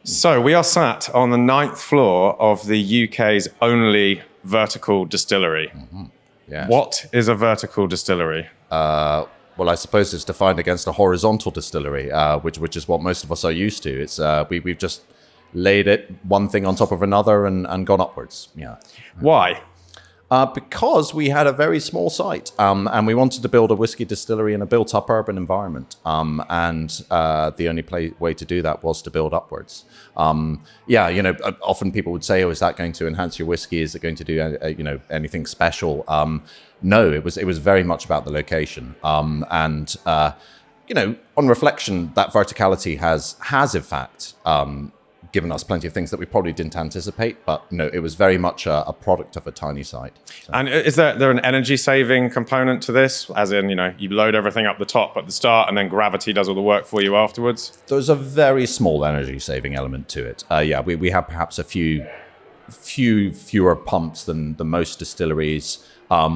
So we are sat on the 9th floor of the UK's only vertical distillery. Yes. What is a vertical distillery? Well, I suppose it's defined against a horizontal distillery, which is what most of us are used to. It's we've just laid it one thing on top of another and gone upwards. Yeah. Why? Because we had a very small site, and we wanted to build a whiskey distillery in a built-up urban environment, and the only way to do that was to build upwards. Often people would say, "Oh, is that going to enhance your whiskey? Is it going to do anything special?" No, it was very much about the location, and on reflection, that verticality has in fact given us plenty of things that we probably didn't anticipate, but no, it was very much a product of a tiny site. So. And is there an energy saving component to this? As in, you load everything up the top at the start and then gravity does all the work for you afterwards? There's a very small energy saving element to it. We have perhaps a fewer pumps than most distilleries.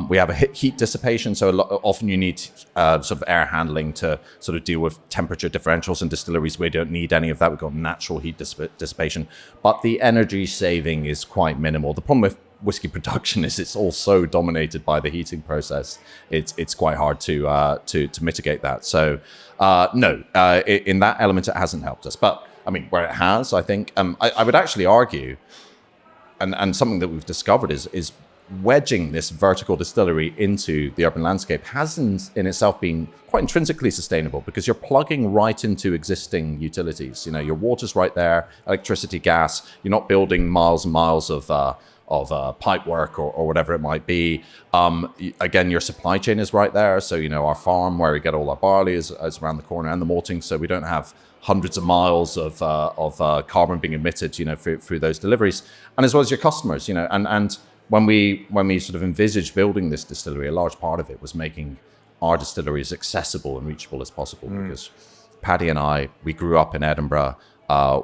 We have a heat dissipation, so often you need sort of air handling to sort of deal with temperature differentials. In distilleries, we don't need any of that. We've got natural heat dissipation, but the energy saving is quite minimal. The problem with whiskey production is it's all so dominated by the heating process. It's quite hard to mitigate that. So no, in that element, it hasn't helped us. But I mean, where it has, I think I would actually argue, and something that we've discovered is wedging this vertical distillery into the urban landscape hasn't in itself been quite intrinsically sustainable, because you're plugging right into existing utilities. Your water's right there, electricity, gas. You're not building miles and miles of pipe work or whatever it might be. Again, your supply chain is right there. So, our farm where we get all our barley is around the corner, and the malting. So we don't have hundreds of miles of carbon being emitted, through those deliveries. And as well as your customers, and when we sort of envisaged building this distillery, a large part of it was making our distillery as accessible and reachable as possible. Because Paddy and I, we grew up in Edinburgh.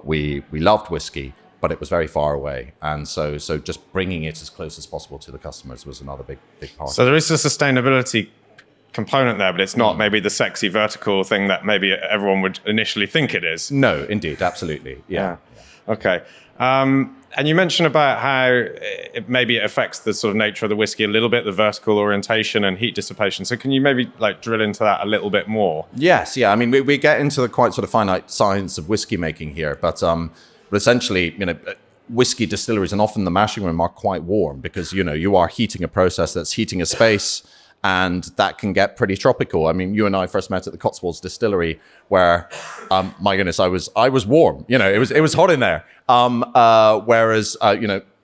We loved whiskey, but it was very far away, and so just bringing it as close as possible to the customers was another big part. So there is a sustainability component there, but it's not maybe the sexy vertical thing that maybe everyone would initially think it is. No, indeed, absolutely, yeah. Okay. And you mentioned about how it affects the sort of nature of the whiskey a little bit, the vertical orientation and heat dissipation. So can you maybe drill into that a little bit more? Yes, yeah. I mean, we get into the quite sort of finite science of whiskey making here, but essentially, whiskey distilleries and often the mashing room are quite warm because, you are heating a process that's heating a space, and that can get pretty tropical. I mean, you and I first met at the Cotswolds Distillery, where, my goodness, I was warm. It was hot in there. Whereas,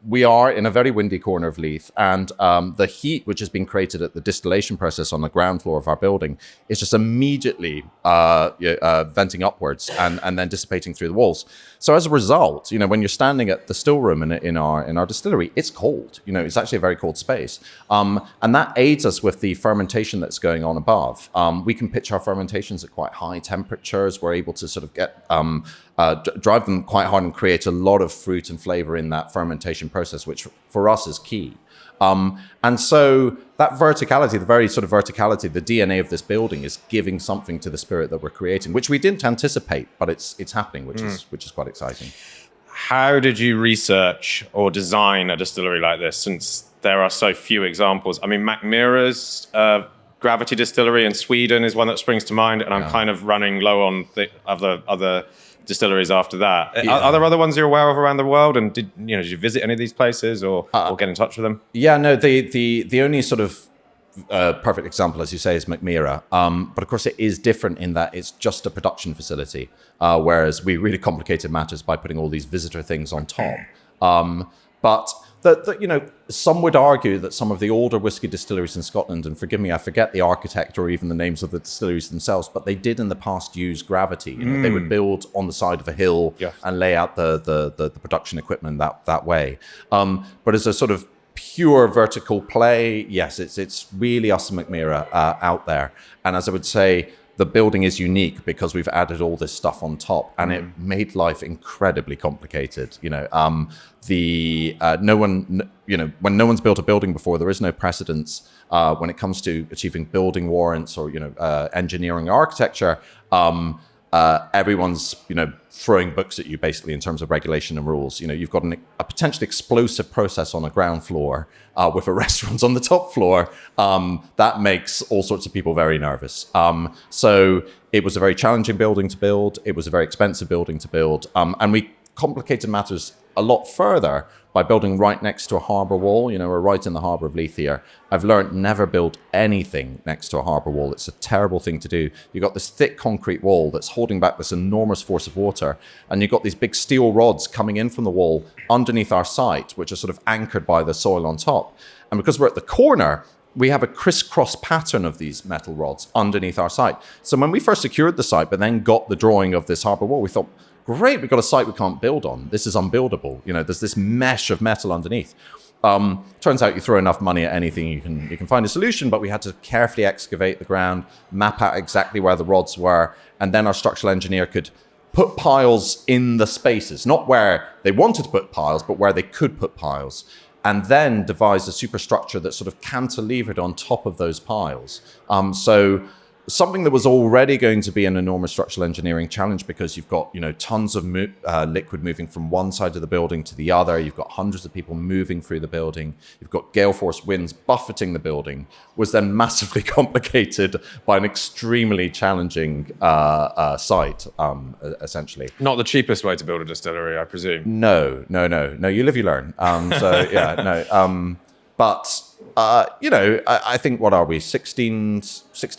we are in a very windy corner of Leith, and the heat which has been created at the distillation process on the ground floor of our building is just immediately venting upwards and then dissipating through the walls. So as a result, when you're standing at the still room in our distillery, it's cold. It's actually a very cold space, and that aids us with the fermentation that's going on above. We can pitch our fermentations at quite high temperatures. We're able to sort of get drive them quite hard and create a lot of fruit and flavor in that fermentation process, which for us is key. And so that verticality, the very sort of verticality, the DNA of this building is giving something to the spirit that we're creating, which we didn't anticipate, but it's happening, which is quite exciting. How did you research or design a distillery like this, since there are so few examples? I mean, Macmira's Gravity Distillery in Sweden is one that springs to mind, and I'm kind of running low on the other distilleries after that. Yeah. Are there other ones you're aware of around the world? And did you visit any of these places or get in touch with them? Yeah, no, the only sort of perfect example, as you say, is Macmira. But of course, it is different in that it's just a production facility, whereas we really complicated matters by putting all these visitor things on top. But some would argue that some of the older whiskey distilleries in Scotland, and forgive me, I forget the architect or even the names of the distilleries themselves, but they did in the past use gravity. They would build on the side of a hill and lay out the production equipment that way. But as a sort of pure vertical play, yes, it's really us and Macmira out there. And as I would say, the building is unique because we've added all this stuff on top, and it made life incredibly complicated. When no one's built a building before, there is no precedence when it comes to achieving building warrants or engineering architecture. everyone's, throwing books at you basically in terms of regulation and rules. You've got a potentially explosive process on the ground floor with a restaurant on the top floor. That makes all sorts of people very nervous. So it was a very challenging building to build. It was a very expensive building to build. And we complicated matters a lot further by building right next to a harbour wall. We're right in the harbour of Leith here. I've learned never build anything next to a harbour wall. It's a terrible thing to do. You've got this thick concrete wall that's holding back this enormous force of water, and you've got these big steel rods coming in from the wall underneath our site, which are sort of anchored by the soil on top. And because we're at the corner, we have a crisscross pattern of these metal rods underneath our site. So when we first secured the site, but then got the drawing of this harbour wall, we thought, great, we've got a site we can't build on. This is unbuildable. There's this mesh of metal underneath. Turns out you throw enough money at anything, you can find a solution, but we had to carefully excavate the ground, map out exactly where the rods were, and then our structural engineer could put piles in the spaces, not where they wanted to put piles, but where they could put piles, and then devise a superstructure that sort of cantilevered on top of those piles. So something that was already going to be an enormous structural engineering challenge, because you've got tons of liquid moving from one side of the building to the other. You've got hundreds of people moving through the building. You've got gale force winds buffeting the building. Was then massively complicated by an extremely challenging site, essentially. Not the cheapest way to build a distillery, I presume. No. You live, you learn. But I think, what are we, 16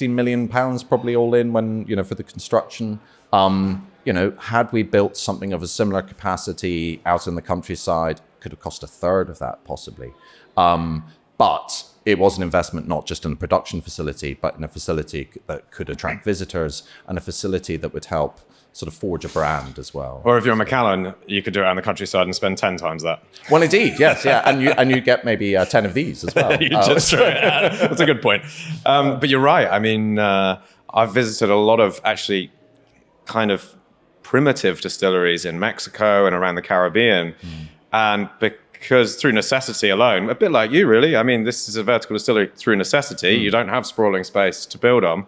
million pounds probably all in when, for the construction. Had we built something of a similar capacity out in the countryside, could have cost a third of that possibly. But it was an investment not just in a production facility, but in a facility that could attract visitors, and a facility that would help sort of forge a brand as well. Or if you're Macallan, you could do it out in the countryside and spend 10 times that. Well, indeed, yes, yeah, and you get maybe 10 of these as well. You just throw it out. That's a good point. But you're right. I mean, I've visited a lot of actually kind of primitive distilleries in Mexico and around the Caribbean, and because through necessity alone, a bit like you really, I mean, this is a vertical distillery through necessity. You don't have sprawling space to build on.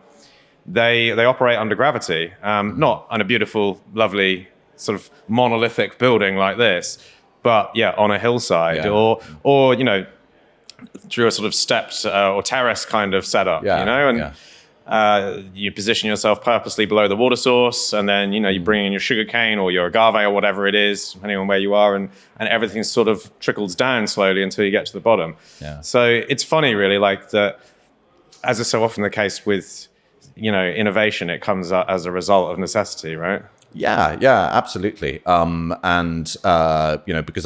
They operate under gravity, not on a beautiful, lovely, sort of monolithic building like this, but on a hillside, or through a sort of stepped or terrace kind of setup, you position yourself purposely below the water source, and then you bring in your sugarcane or your agave or whatever it is, depending on where you are, and everything sort of trickles down slowly until you get to the bottom. So it's funny, really, like that, as is so often the case with innovation, it comes as a result of necessity, right? Yeah, absolutely. Because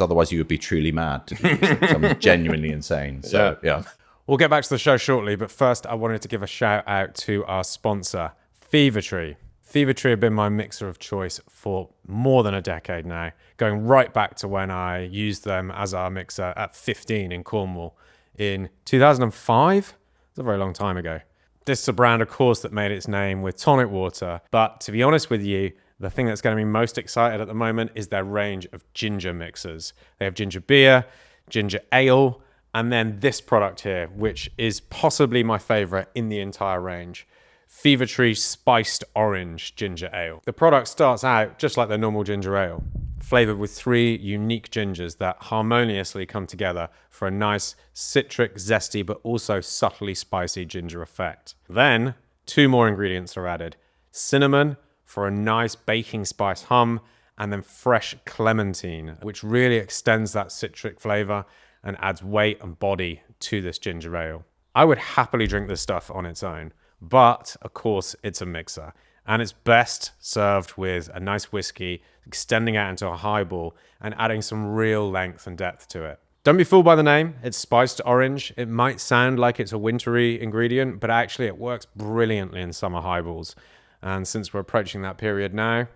otherwise you would be truly mad to do something genuinely insane. So, yeah. We'll get back to the show shortly, but first I wanted to give a shout out to our sponsor, Fever-Tree. Fever-Tree have been my mixer of choice for more than a decade now, going right back to when I used them as our mixer at 15 in Cornwall in 2005. It's a very long time ago. This is a brand, of course, that made its name with tonic water. But to be honest with you, the thing that's going to be most excited at the moment is their range of ginger mixers. They have ginger beer, ginger ale, and then this product here, which is possibly my favorite in the entire range. Fever-Tree Spiced Orange Ginger Ale. The product starts out just like their normal ginger ale, flavored with 3 unique gingers that harmoniously come together for a nice citric, zesty, but also subtly spicy ginger effect. Then 2 more ingredients are added: cinnamon for a nice baking spice hum, and then fresh clementine, which really extends that citric flavor and adds weight and body to this ginger ale. I would happily drink this stuff on its own, but of course it's a mixer, and it's best served with a nice whiskey, extending out into a highball and adding some real length and depth to it. Don't be fooled by the name. It's spiced orange. It might sound like it's a wintry ingredient, but actually it works brilliantly in summer highballs. And since we're approaching that period now's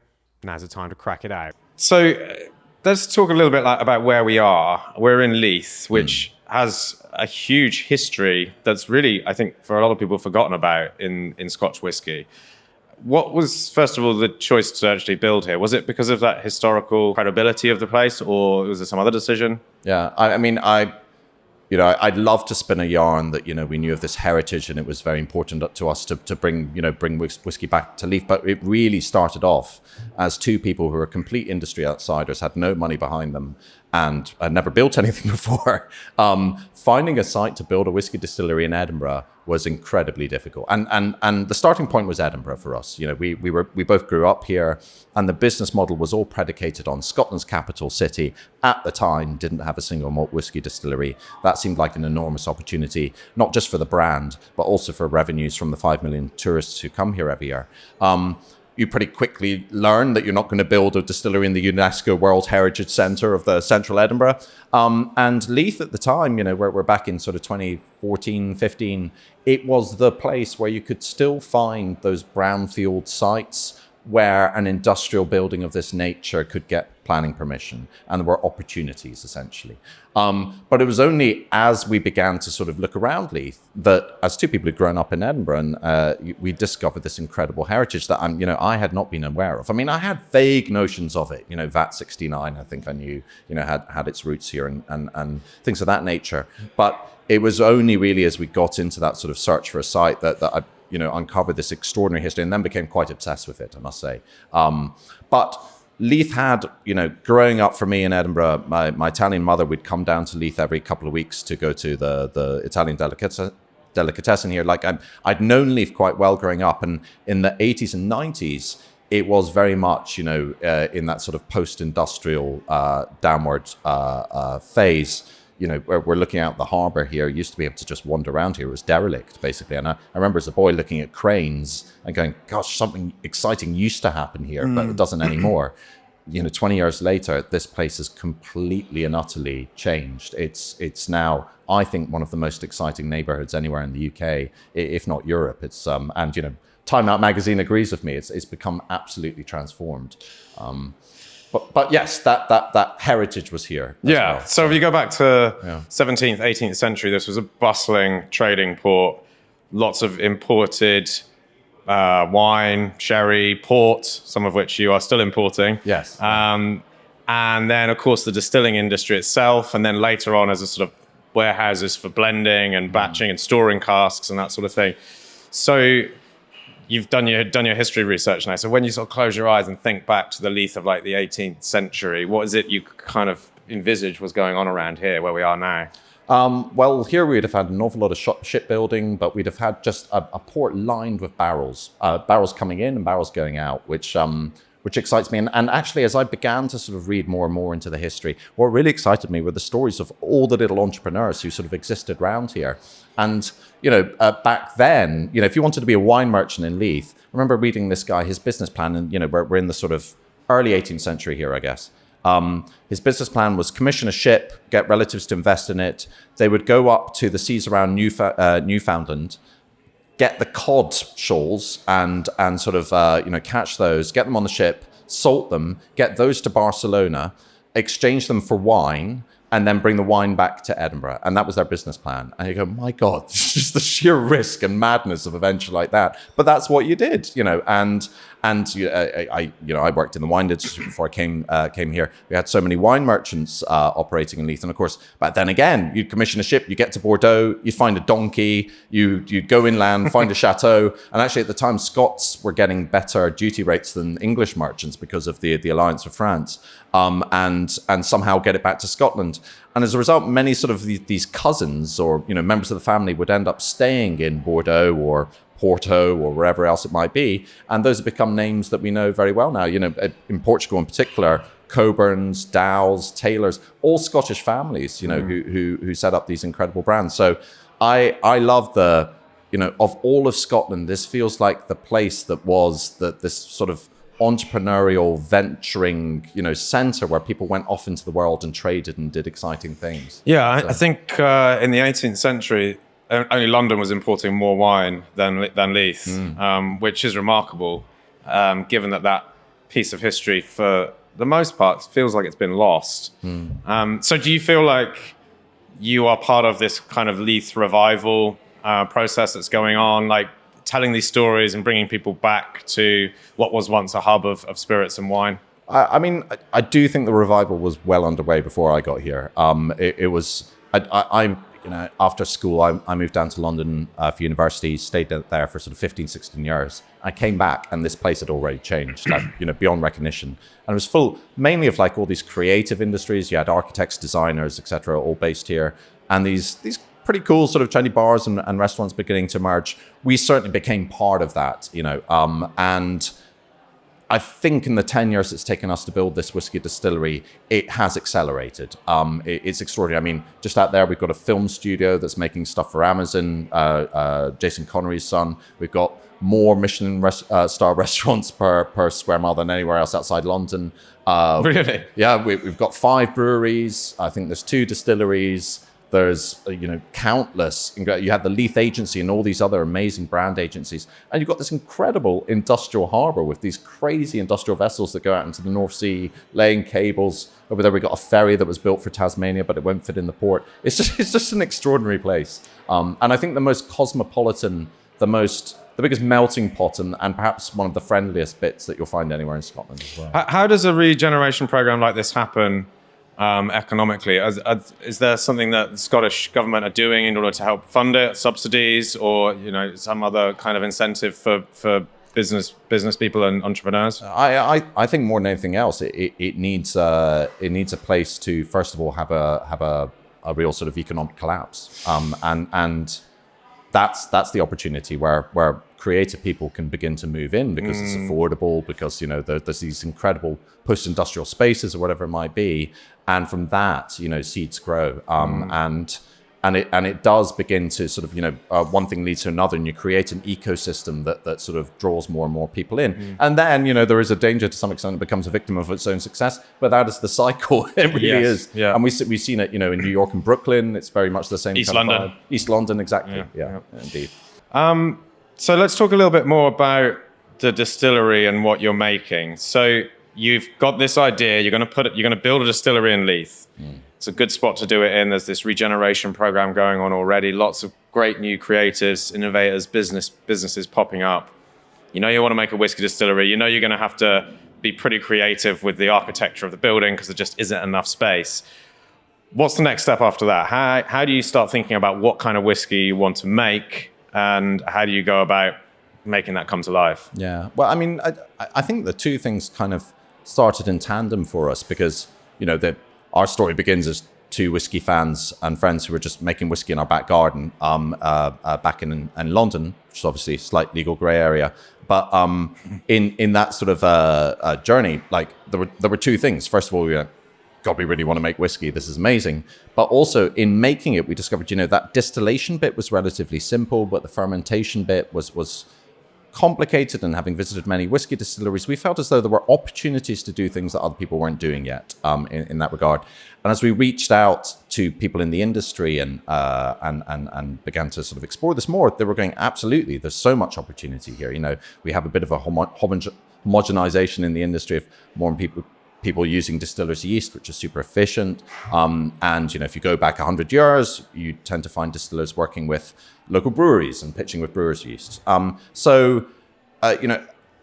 the time to crack it out. So let's talk a little bit about where we are. We're in Leith, which has a huge history that's really, I think, for a lot of people forgotten about in Scotch whisky. What was, first of all, the choice to actually build here? Was it because of that historical credibility of the place, or was there some other decision? Yeah, I mean, I'd love to spin a yarn that, we knew of this heritage and it was very important to us to bring whiskey back to Leith. But it really started off as two people who were complete industry outsiders, had no money behind them, and had never built anything before. Finding a site to build a whiskey distillery in Edinburgh was incredibly difficult. And the starting point was Edinburgh for us. We both grew up here, and the business model was all predicated on Scotland's capital city. At the time, didn't have a single malt whiskey distillery. That seemed like an enormous opportunity, not just for the brand, but also for revenues from the 5 million tourists who come here every year. You pretty quickly learn that you're not going to build a distillery in the UNESCO World Heritage Centre of the central Edinburgh. And Leith at the time, we're back in sort of 2014, 15, it was the place where you could still find those brownfield sites where an industrial building of this nature could get planning permission, and there were opportunities essentially. But it was only as we began to sort of look around Leith that, as two people who'd grown up in Edinburgh, and we discovered this incredible heritage that I had not been aware of. I mean, I had vague notions of it. VAT 69, I think I knew, had its roots here and things of that nature. But it was only really as we got into that sort of search for a site that I uncovered this extraordinary history, and then became quite obsessed with it, I must say. But Leith had, growing up for me in Edinburgh, my Italian mother would come down to Leith every couple of weeks to go to the Italian delicatessen here. Like I'd known Leith quite well growing up, and in the 80s and 90s, it was very much, in that sort of post-industrial downward phase. Where we're looking out the harbour here, you used to be able to just wander around here. It was derelict, basically. And I remember as a boy looking at cranes and going, gosh, something exciting used to happen here, but it doesn't anymore. 20 years later, this place has completely and utterly changed. It's now, I think, one of the most exciting neighbourhoods anywhere in the UK, if not Europe. It's and Time Out magazine agrees with me. It's become absolutely transformed. But yes, that heritage was here. Yeah. Well. So if you go back to 17th, 18th century, this was a bustling trading port. Lots of imported wine, sherry, port, some of which you are still importing. Yes. And then, of course, the distilling industry itself. And then later on as a sort of warehouses for blending and batching and storing casks and that sort of thing. So you've done your history research now. So when you sort of close your eyes and think back to the Leith of like the 18th century, what is it you kind of envisage was going on around here where we are now? Well, here we'd have had an awful lot of shipbuilding, but we'd have had just a port lined with barrels coming in and barrels going out, which excites me. And actually, as I began to sort of read more and more into the history, what really excited me were the stories of all the little entrepreneurs who sort of existed around here. And, back then, if you wanted to be a wine merchant in Leith, I remember reading this guy, his business plan, and, we're in the sort of early 18th century here, I guess. His business plan was commission a ship, get relatives to invest in it. They would go up to the seas around Newfoundland, get the cod shoals and sort of, catch those, get them on the ship, salt them, get those to Barcelona, exchange them for wine, and then bring the wine back to Edinburgh. And that was their business plan. And you go, my God, this is the sheer risk and madness of a venture like that. But that's what you did, and I worked in the wine industry before I came here. We had so many wine merchants operating in Leith. And of course, but then again, you'd commission a ship, you get to Bordeaux, you find a donkey, you'd go inland, find a chateau. And actually at the time, Scots were getting better duty rates than English merchants because of the alliance with France, and somehow get it back to Scotland. And as a result, many sort of these cousins or members of the family would end up staying in Bordeaux or Porto or wherever else it might be. And those have become names that we know very well now. In Portugal in particular, Coburns, Dowells, Taylors, all Scottish families, who set up these incredible brands. So I love of all of Scotland, this feels like the place that was this sort of entrepreneurial venturing, center where people went off into the world and traded and did exciting things. Yeah, I think in the 18th century, only London was importing more wine than Leith, which is remarkable, given that piece of history, for the most part, feels like it's been lost. So do you feel like you are part of this kind of Leith revival process that's going on, like telling these stories and bringing people back to what was once a hub of spirits and wine? I mean, I do think the revival was well underway before I got here. It was... after school, I moved down to London for university, stayed there for sort of 15, 16 years. I came back and this place had already changed, like, beyond recognition. And it was full mainly of like all these creative industries. You had architects, designers, etc., all based here. And these pretty cool sort of trendy bars and restaurants beginning to emerge. We certainly became part of that, and I think in the 10 years it's taken us to build this whiskey distillery, it has accelerated. It's extraordinary. I mean, just out there, we've got a film studio that's making stuff for Amazon, Jason Connery's son. We've got more Michelin star restaurants per square mile than anywhere else outside London. Really? Yeah, we've got 5 breweries. I think there's 2 distilleries. There's, countless. You had the Leith Agency and all these other amazing brand agencies. And you've got this incredible industrial harbour with these crazy industrial vessels that go out into the North Sea, laying cables. Over there, we got a ferry that was built for Tasmania, but it won't fit in the port. It's just an extraordinary place. And I think the most cosmopolitan, the biggest melting pot and perhaps one of the friendliest bits that you'll find anywhere in Scotland as well. How does a regeneration program like this happen economically? Is there something that the Scottish government are doing in order to help fund it, subsidies, or some other kind of incentive for business people and entrepreneurs? I think more than anything else, it needs a place to first of all have a real sort of economic collapse, and that's the opportunity where creative people can begin to move in because it's affordable, because there's these incredible post-industrial spaces or whatever it might be, and from that seeds grow, and it does begin to sort of one thing leads to another, and you create an ecosystem that sort of draws more and more people in, and then there is a danger to some extent it becomes a victim of its own success, but that is the cycle. It really is. Yeah. And we've seen it in New York and Brooklyn. It's very much the same. East kind of London. vibe. East London, exactly. Yeah, indeed. So let's talk a little bit more about the distillery and what you're making. So you've got this idea, you're going to build a distillery in Leith. It's a good spot to do it in. There's this regeneration program going on already. Lots of great new creators, innovators, businesses popping up. You want to make a whiskey distillery. You're going to have to be pretty creative with the architecture of the building because there just isn't enough space. What's the next step after that? How do you start thinking about what kind of whiskey you want to make? And how do you go about making that come to life? Yeah. Well, I mean, I think the two things kind of started in tandem for us because, our story begins as 2 whiskey fans and friends who were just making whiskey in our back garden back in London, which is obviously a slight legal grey area. But in that sort of journey, like there were 2 things. First of all, God, we really want to make whiskey. This is amazing. But also in making it, we discovered, that distillation bit was relatively simple, but the fermentation bit was complicated. And having visited many whiskey distilleries, we felt as though there were opportunities to do things that other people weren't doing yet in that regard. And as we reached out to people in the industry and began to sort of explore this more, they were going, absolutely, there's so much opportunity here. We have a bit of a homogenization in the industry of more people using distillers yeast, which is super efficient. And if you go back 100 years, you tend to find distillers working with local breweries and pitching with brewers' yeast.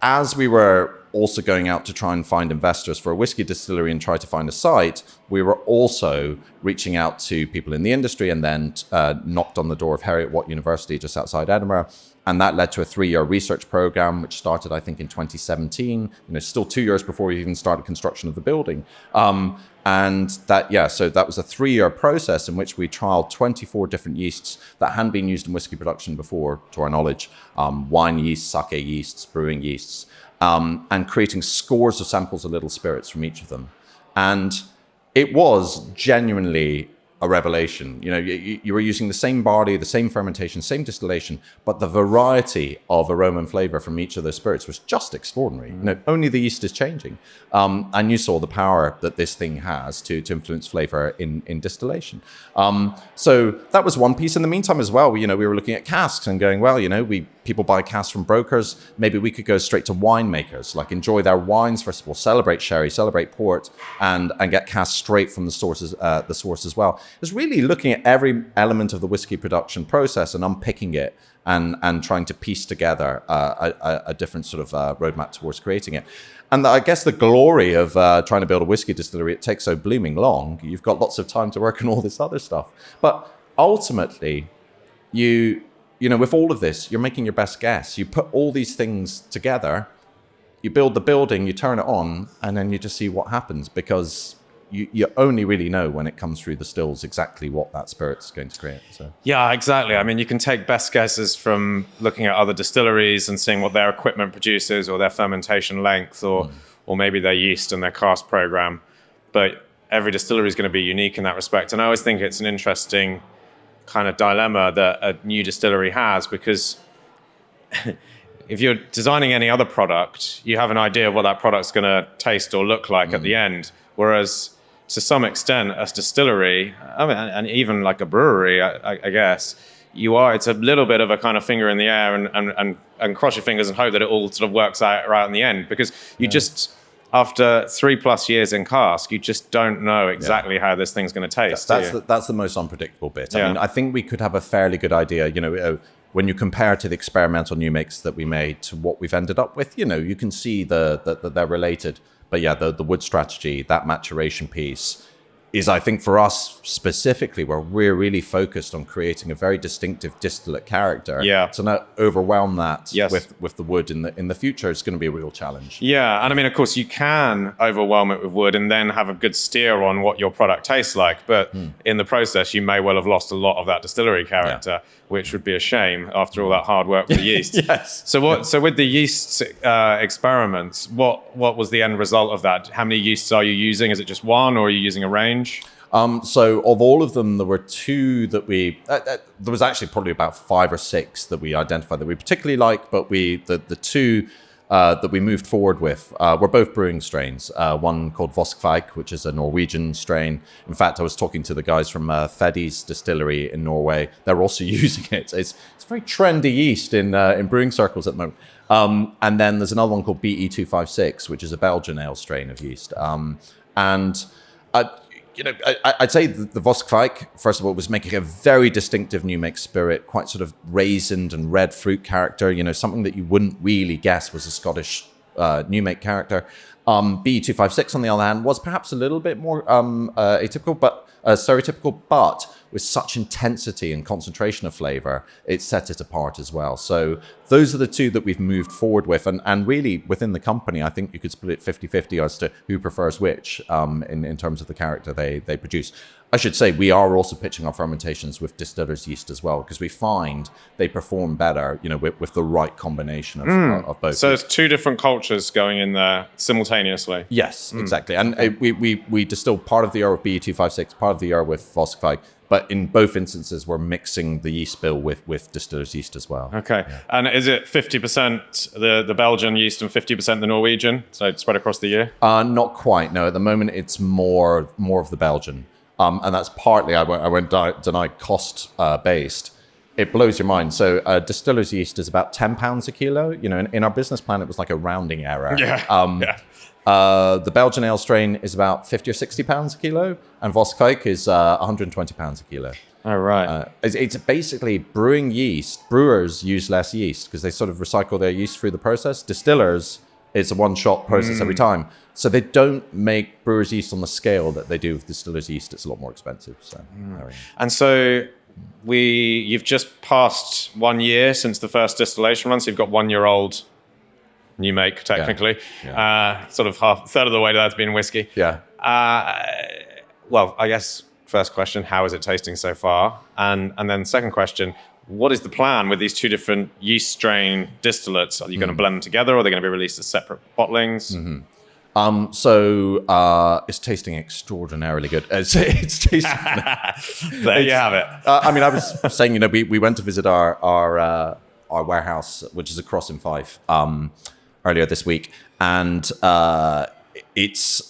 As we were also going out to try and find investors for a whiskey distillery and try to find a site, we were also reaching out to people in the industry and then knocked on the door of Heriot-Watt University just outside Edinburgh. And that led to a 3-year research program, which started, I think, in 2017, still 2 years before we even started construction of the building. So that was a 3-year process in which we trialed 24 different yeasts that hadn't been used in whiskey production before, to our knowledge, wine yeasts, sake yeasts, brewing yeasts, and creating scores of samples of little spirits from each of them. And it was genuinely a revelation. You were using the same barley, the same fermentation, same distillation, but the variety of aroma and flavor from each of those spirits was just extraordinary. Only the yeast is changing. And you saw the power that this thing has to influence flavor in distillation. So that was one piece. In the meantime as well, we were looking at casks and going, well, people buy casks from brokers. Maybe we could go straight to winemakers, like enjoy their wines, first of all, celebrate sherry, celebrate port, and get casks straight from the source as well. It's really looking at every element of the whiskey production process and unpicking it and trying to piece together a different sort of roadmap towards creating it. And I guess the glory of trying to build a whiskey distillery, it takes so blooming long. You've got lots of time to work on all this other stuff. But ultimately, you know, with all of this, you're making your best guess. You put all these things together, you build the building, you turn it on, and then you just see what happens, because you only really know when it comes through the stills exactly what that spirit's going to create. So Yeah, exactly. I mean, you can take best guesses from looking at other distilleries and seeing what their equipment produces, or their fermentation length, or maybe their yeast and their cask program. But every distillery is going to be unique in that respect. And I always think it's an interesting kind of dilemma that a new distillery has, because if you're designing any other product, you have an idea of what that product's going to taste or look like at the end. Whereas to some extent, a distillery, I mean, and even like a brewery, I guess, it's a little bit of a kind of finger in the air and cross your fingers and hope that it all sort of works out right in the end, because you just, after 3+ years in cask, you just don't know exactly how this thing's going to taste. That's the most unpredictable bit. Yeah. I mean, I think we could have a fairly good idea, you know, when you compare to the experimental new makes that we made to what we've ended up with, you know, you can see that they're related. But yeah, the wood strategy, that maturation piece, is, I think, for us specifically, where we're really focused on creating a very distinctive distillate character. Yeah. To not overwhelm that Yes. with the wood in the future is going to be a real challenge. Yeah, and I mean, of course, you can overwhelm it with wood and then have a good steer on what your product tastes like. But in the process, you may well have lost a lot of that distillery character, which would be a shame after all that hard work with the yeast. Yes. So with the yeast experiments, what was the end result of that? How many yeasts are you using? Is it just one, or are you using a range? So of all of them, there were two that there was actually probably about 5 or 6 that we identified that we particularly liked, but the two that we moved forward with were both brewing strains. One called Voskvik, which is a Norwegian strain. In fact, I was talking to the guys from Feddy's distillery in Norway. They're also using it. It's very trendy yeast in brewing circles at the moment. And then there's another one called BE256, which is a Belgian ale strain of yeast. You know, I'd say the Voskvik, first of all, was making a very distinctive new make spirit, quite sort of raisined and red fruit character, you know, something that you wouldn't really guess was a Scottish new make character. BE256, on the other hand, was perhaps a little bit more atypical, but stereotypical, but with such intensity and concentration of flavor, it set it apart as well. So those are the two that we've moved forward with. And really, within the company, I think you could split it 50-50 as to who prefers which in terms of the character they produce. I should say we are also pitching our fermentations with distillers yeast as well, because we find they perform better, you know, with the right combination of both. So there's two different cultures going in there simultaneously. Yes, exactly. And we distill part of the year with BE256, part of the year with Voskvik, but in both instances, we're mixing the yeast bill with distillers yeast as well. Okay. Yeah. And is it 50% the Belgian yeast and 50% the Norwegian? So it's spread across the year? Not quite. No, at the moment, it's more of the Belgian. And that's partly, I won't deny, cost based. It blows your mind. So distillers yeast is about £10 a kilo. You know, in our business plan, it was like a rounding error. Yeah. The Belgian ale strain is about £50 or £60 a kilo, and Voskvik is £120 a kilo. Oh, right. It's basically brewing yeast. Brewers use less yeast because they sort of recycle their yeast through the process. Distillers, it's a one-shot process every time. So they don't make brewers yeast on the scale that they do with distillers yeast. It's a lot more expensive. So, And so you've just passed 1 year since the first distillation run. So you've got 1 year old new make, technically. Yeah. Sort of third of the way to that's been whiskey. Yeah. Well, I guess first question, how is it tasting so far? And then second question, what is the plan with these two different yeast strain distillates? Are you going to blend them together, or are they going to be released as separate bottlings? So it's tasting extraordinarily good. It's tasting. There you have it. I mean, I was saying, you know, we went to visit our warehouse, which is across in Fife, earlier this week, and it's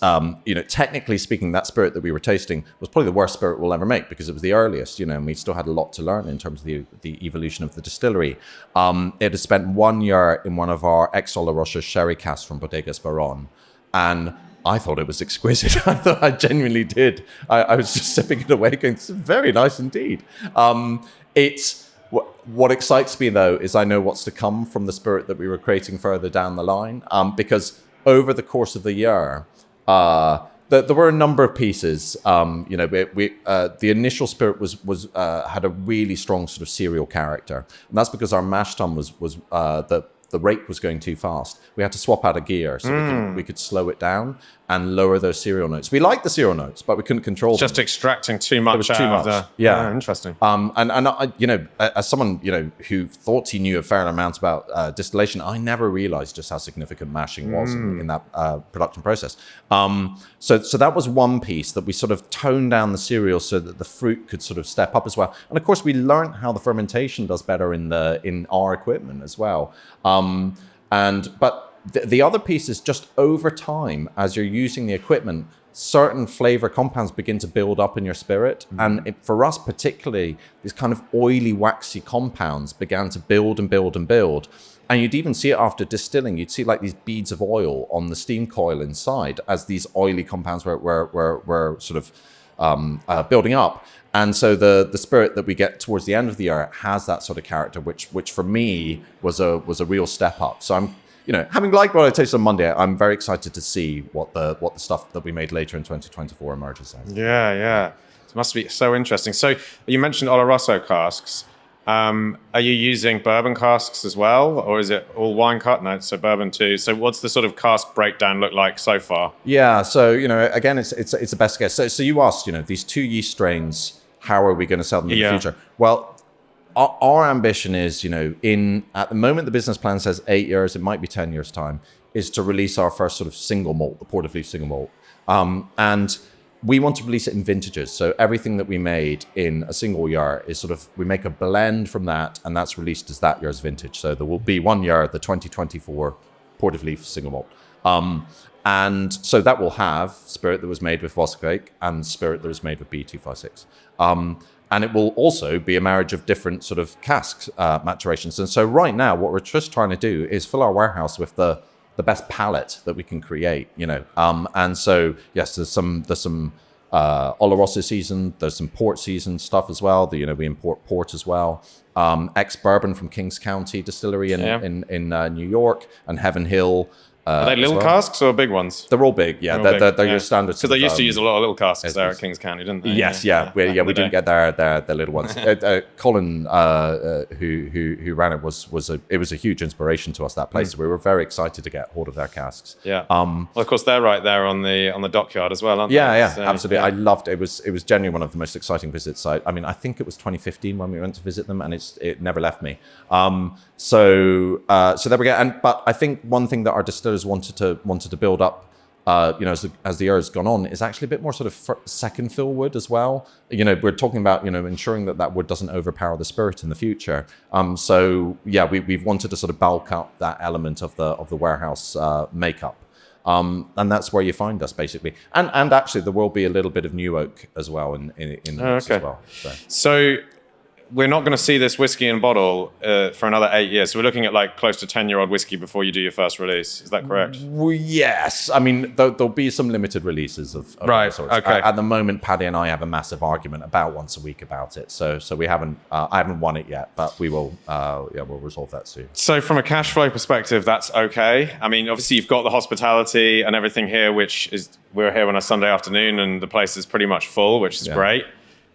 you know, technically speaking, that spirit that we were tasting was probably the worst spirit we'll ever make, because it was the earliest, you know, and we still had a lot to learn in terms of the evolution of the distillery. It has spent 1 year in one of our ex-Olorosa sherry casks from Bodegas Baron, and I thought it was exquisite. I genuinely did. I was just sipping it away going, this is very nice indeed. What excites me, though, is I know what's to come from the spirit that we were creating further down the line, because over the course of the year, There were a number of pieces. The initial spirit was had a really strong sort of serial character, and that's because our mash tun was the rate was going too fast. We had to swap out a gear so we could slow it down and lower those serial notes. We liked the serial notes, but we couldn't control them. Just extracting too much It was too out much. of the... Yeah. Interesting. And I, as someone, who thought he knew a fair amount about distillation, I never realized just how significant mashing was in that production process. So that was one piece, that we sort of toned down the cereal so that the fruit could sort of step up as well. And of course, we learned how the fermentation does better in our equipment as well. But the other piece is just over time, as you're using the equipment, certain flavor compounds begin to build up in your spirit. And for us particularly, these kind of oily, waxy compounds began to build and build and build. And you'd even see it after distilling. You'd see like these beads of oil on the steam coil inside as these oily compounds were sort of building up. And so the spirit that we get towards the end of the year has that sort of character, which for me was a real step up. So I'm, having liked what I tasted on Monday, I'm very excited to see what the stuff that we made later in 2024 emerges as. Yeah. It must be so interesting. So you mentioned Oloroso casks. Are you using bourbon casks as well, or is it all wine cask? No, so bourbon too. So what's the sort of cask breakdown look like so far? Yeah. So again, it's a best guess. So you asked, these two yeast strains, how are we going to sell them in the future? Well, our ambition is, at the moment, the business plan says 8 years, it might be 10 years time, is to release our first sort of single malt, the Port of Leith single malt. And we want to release it in vintages. So everything that we made in a single year is sort of, we make a blend from that, and that's released as that year's vintage. So there will be 1 year, the 2024 Port of Leith single malt. And so that will have spirit that was made with Vosquake and spirit that was made with B256. And it will also be a marriage of different sort of cask maturations. And so right now, what we're just trying to do is fill our warehouse with the best palette that we can create, And so, yes, there's some Oloroso season, there's some port season stuff as well. We import port as well. Ex-bourbon from Kings County Distillery in New York, and Heaven Hill. Are they little casks or big ones? They're all big, yeah. They're your standard. Because they used to use a lot of little casks there at Kings County, didn't they? Yes, we didn't get their little ones. Colin, who ran it, was a huge inspiration to us, that place. So we were very excited to get hold of their casks. Yeah. Well, of course, they're right there on the dockyard as well, aren't they? Yeah, So, absolutely. I loved it. It was genuinely one of the most exciting visits. I think it was 2015 when we went to visit them, and it never left me. So there we go. But I think one thing that our distillers wanted to build up, as the year has gone on, is actually a bit more sort of second fill wood as well. We're talking about ensuring that wood doesn't overpower the spirit in the future. We've wanted to sort of bulk up that element of the warehouse makeup. And that's where you find us basically. And actually there will be a little bit of new oak as well in the mix as well. So we're not going to see this whiskey in bottle for another 8 years. So we're looking at like close to 10-year-old whiskey before you do your first release. Is that correct? Well, yes. I mean, there'll be some limited releases of right. Sorts. Okay. At the moment, Paddy and I have a massive argument about once a week about it. So we haven't. I haven't won it yet, but we will. We'll resolve that soon. So from a cash flow perspective, that's okay. I mean, obviously you've got the hospitality and everything here, which is, we're here on a Sunday afternoon and the place is pretty much full, which is great.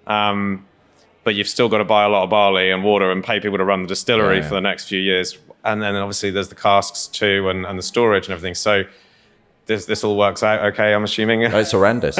But you've still got to buy a lot of barley and water and pay people to run the distillery for the next few years. And then obviously there's the casks too and the storage and everything. So this all works out okay, I'm assuming? It's horrendous.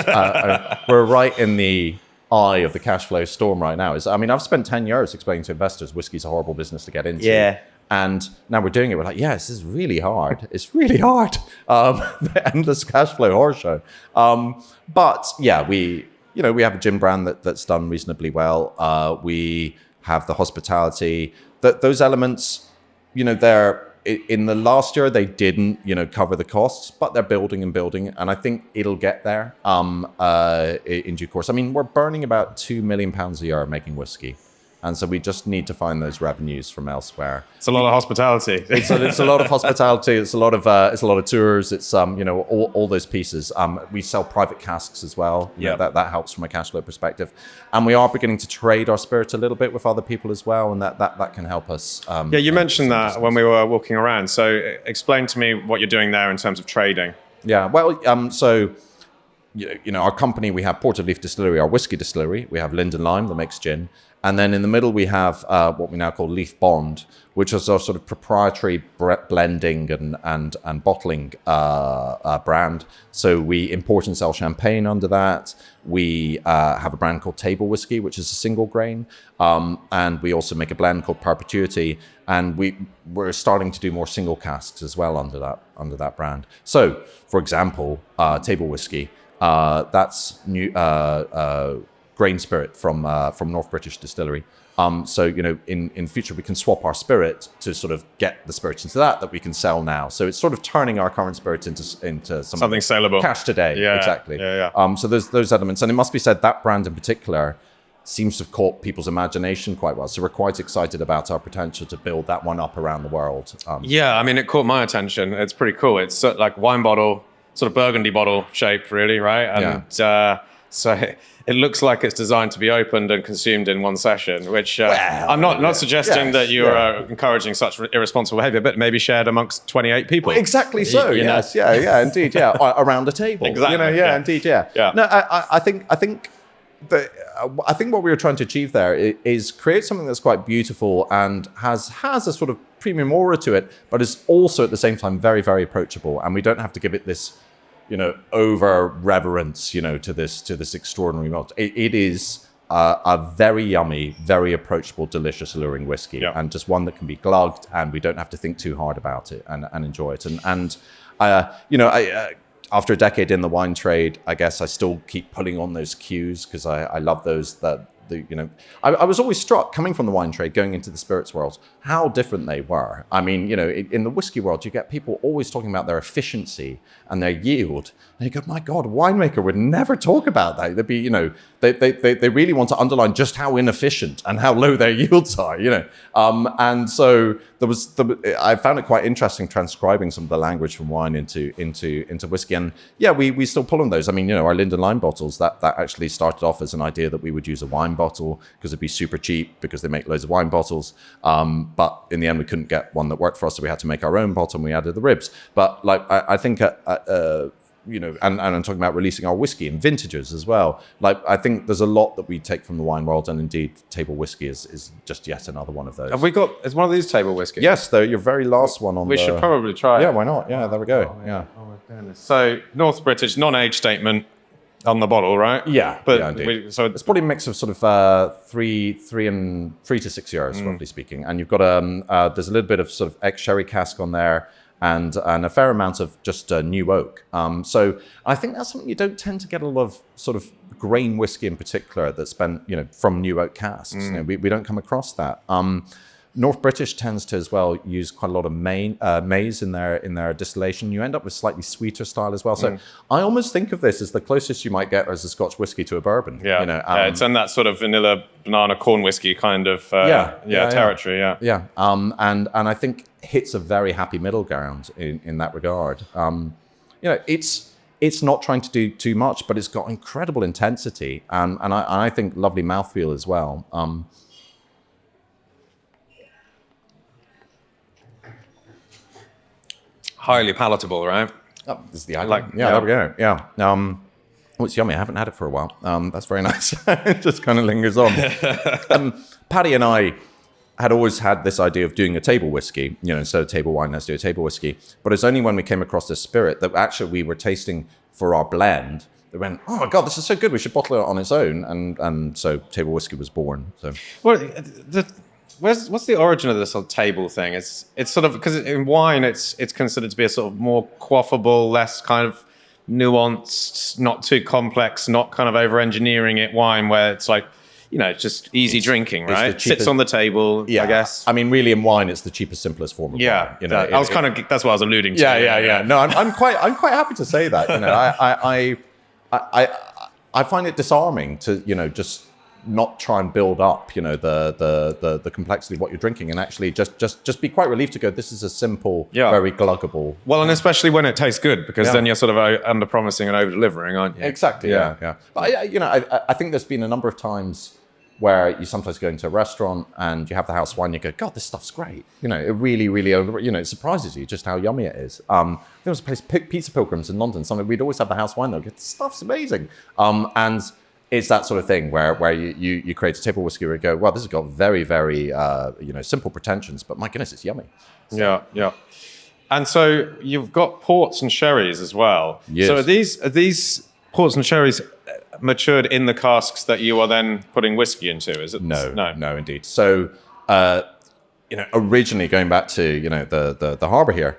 We're right in the eye of the cash flow storm right now. I've spent 10 years explaining to investors whiskey's a horrible business to get into. Yeah. And now we're doing it. We're like, this is really hard. It's really hard. The endless cash flow horror show. But yeah, we have a gin brand that's done reasonably well. We have the hospitality. Those elements, they're in the last year they didn't, cover the costs, but they're building and building, and I think it'll get there in due course. I mean, we're burning about £2 million a year making whiskey. And so we just need to find those revenues from elsewhere. It's a lot of hospitality. It's a lot of hospitality. It's a lot of tours. It's all those pieces. We sell private casks as well. That helps from a cash flow perspective. And we are beginning to trade our spirit a little bit with other people as well, and that can help us. You mentioned that when we were walking around. So explain to me what you're doing there in terms of trading. Yeah. Well, so our company, we have Port of Leith Distillery, our whiskey distillery. We have Linden Lime that makes gin. And then in the middle, we have what we now call Leith Bond, which is our sort of proprietary blending and bottling brand. So we import and sell champagne under that. We have a brand called Table Whisky, which is a single grain. And we also make a blend called Perpetuity. And we're starting to do more single casks as well under that brand. So, for example, Table Whisky, that's new grain spirit from North British Distillery. So in future we can swap our spirit to sort of get the spirits into that we can sell now. So it's sort of turning our current spirits into something saleable, cash today. Yeah, exactly. Yeah. So there's those elements, and it must be said that brand in particular seems to have caught people's imagination quite well. So we're quite excited about our potential to build that one up around the world. Yeah, I mean, it caught my attention. It's pretty cool. It's like wine bottle, sort of burgundy bottle shape, really, right? And so it looks like it's designed to be opened and consumed in one session, which I'm not suggesting that you are encouraging such irresponsible behavior, but maybe shared amongst 28 people. Well, exactly so. Yes. Yeah, indeed. Yeah. Around a table. Exactly. Indeed. Yeah. No, I think what we were trying to achieve there is create something that's quite beautiful and has a sort of premium aura to it, but is also at the same time very, very approachable. And we don't have to give it this, over reverence, to this extraordinary malt. It is a very yummy, very approachable, delicious, alluring whiskey, and just one that can be glugged, and we don't have to think too hard about it and enjoy it. And after a decade in the wine trade, I guess I still keep pulling on those cues because I love those I was always struck coming from the wine trade, going into the spirits world, how different they were. I mean, in the whiskey world, you get people always talking about their efficiency and their yield. And you go, my God, a winemaker would never talk about that. They'd be, they really want to underline just how inefficient and how low their yields are, And so I found it quite interesting transcribing some of the language from wine into whiskey. And we still pull on those. I mean, our Linden Lime bottles, that actually started off as an idea that we would use a wine bottle because it'd be super cheap because they make loads of wine bottles. But in the end, we couldn't get one that worked for us, so we had to make our own bottle and we added the ribs. But I think, and I'm talking about releasing our whiskey in vintages as well. I think there's a lot that we take from the wine world, and indeed, Table Whisky is just yet another one of those. Have we got? Is one of these Table Whisky? Yes, though your very last one on. We should probably try it. Yeah, why not? Yeah, there we go. Yeah. Oh my goodness. So North British non-age statement on the bottle, right? Yeah, but indeed. So it's probably a mix of sort of 3 to 6 years, roughly speaking. And you've got there's a little bit of sort of ex-sherry cask on there, and a fair amount of just new oak. So I think that's something you don't tend to get a lot of sort of grain whiskey in particular that's been, from new oak casks. We don't come across that. North British tends to as well use quite a lot of maize in their distillation. You end up with slightly sweeter style as well. So I almost think of this as the closest you might get as a Scotch whiskey to a bourbon. It's in that sort of vanilla banana corn whiskey kind of territory. And I think hits a very happy middle ground in that regard. It's not trying to do too much, but it's got incredible intensity and I think lovely mouthfeel as well. Highly palatable, right? Oh, this is the idea. There we go. Yeah. It's yummy. I haven't had it for a while. That's very nice. It just kind of lingers on. Paddy and I had always had this idea of doing a table whiskey, instead of table wine, let's do a table whiskey. But it's only when we came across this spirit that actually we were tasting for our blend. They went, oh my God, this is so good. We should bottle it on its own. And so table whiskey was born. So. Well, what's the origin of this whole table thing? It's sort of because in wine it's considered to be a sort of more quaffable, less kind of nuanced, not too complex, not kind of over engineering it wine where it's like just easy drinking, right? It sits on the table, I guess. I mean, really, in wine, it's the cheapest, simplest form of wine. That's what I was alluding to. Yeah. No, I'm quite happy to say that. I find it disarming to just not try and build up, the complexity of what you're drinking, and actually just be quite relieved to go, this is a simple, very gluggable. Well, and especially when it tastes good, because then you're sort of under promising and over delivering, aren't you? Exactly. Yeah. But I think there's been a number of times where you sometimes go into a restaurant and you have the house wine, you go, God, this stuff's great. You know, it really, really, it surprises you just how yummy it is. There was a place, Pizza Pilgrims in London, something we'd always have the house wine there. This stuff's amazing. And it's that sort of thing where you create a table whiskey where you go, well, this has got very, very, simple pretensions, but my goodness, it's yummy. So, yeah. And so you've got ports and sherries as well. Yes. So are these ports and sherries matured in the casks that you are then putting whiskey into? Is it? No, indeed. So, originally going back to the harbour here,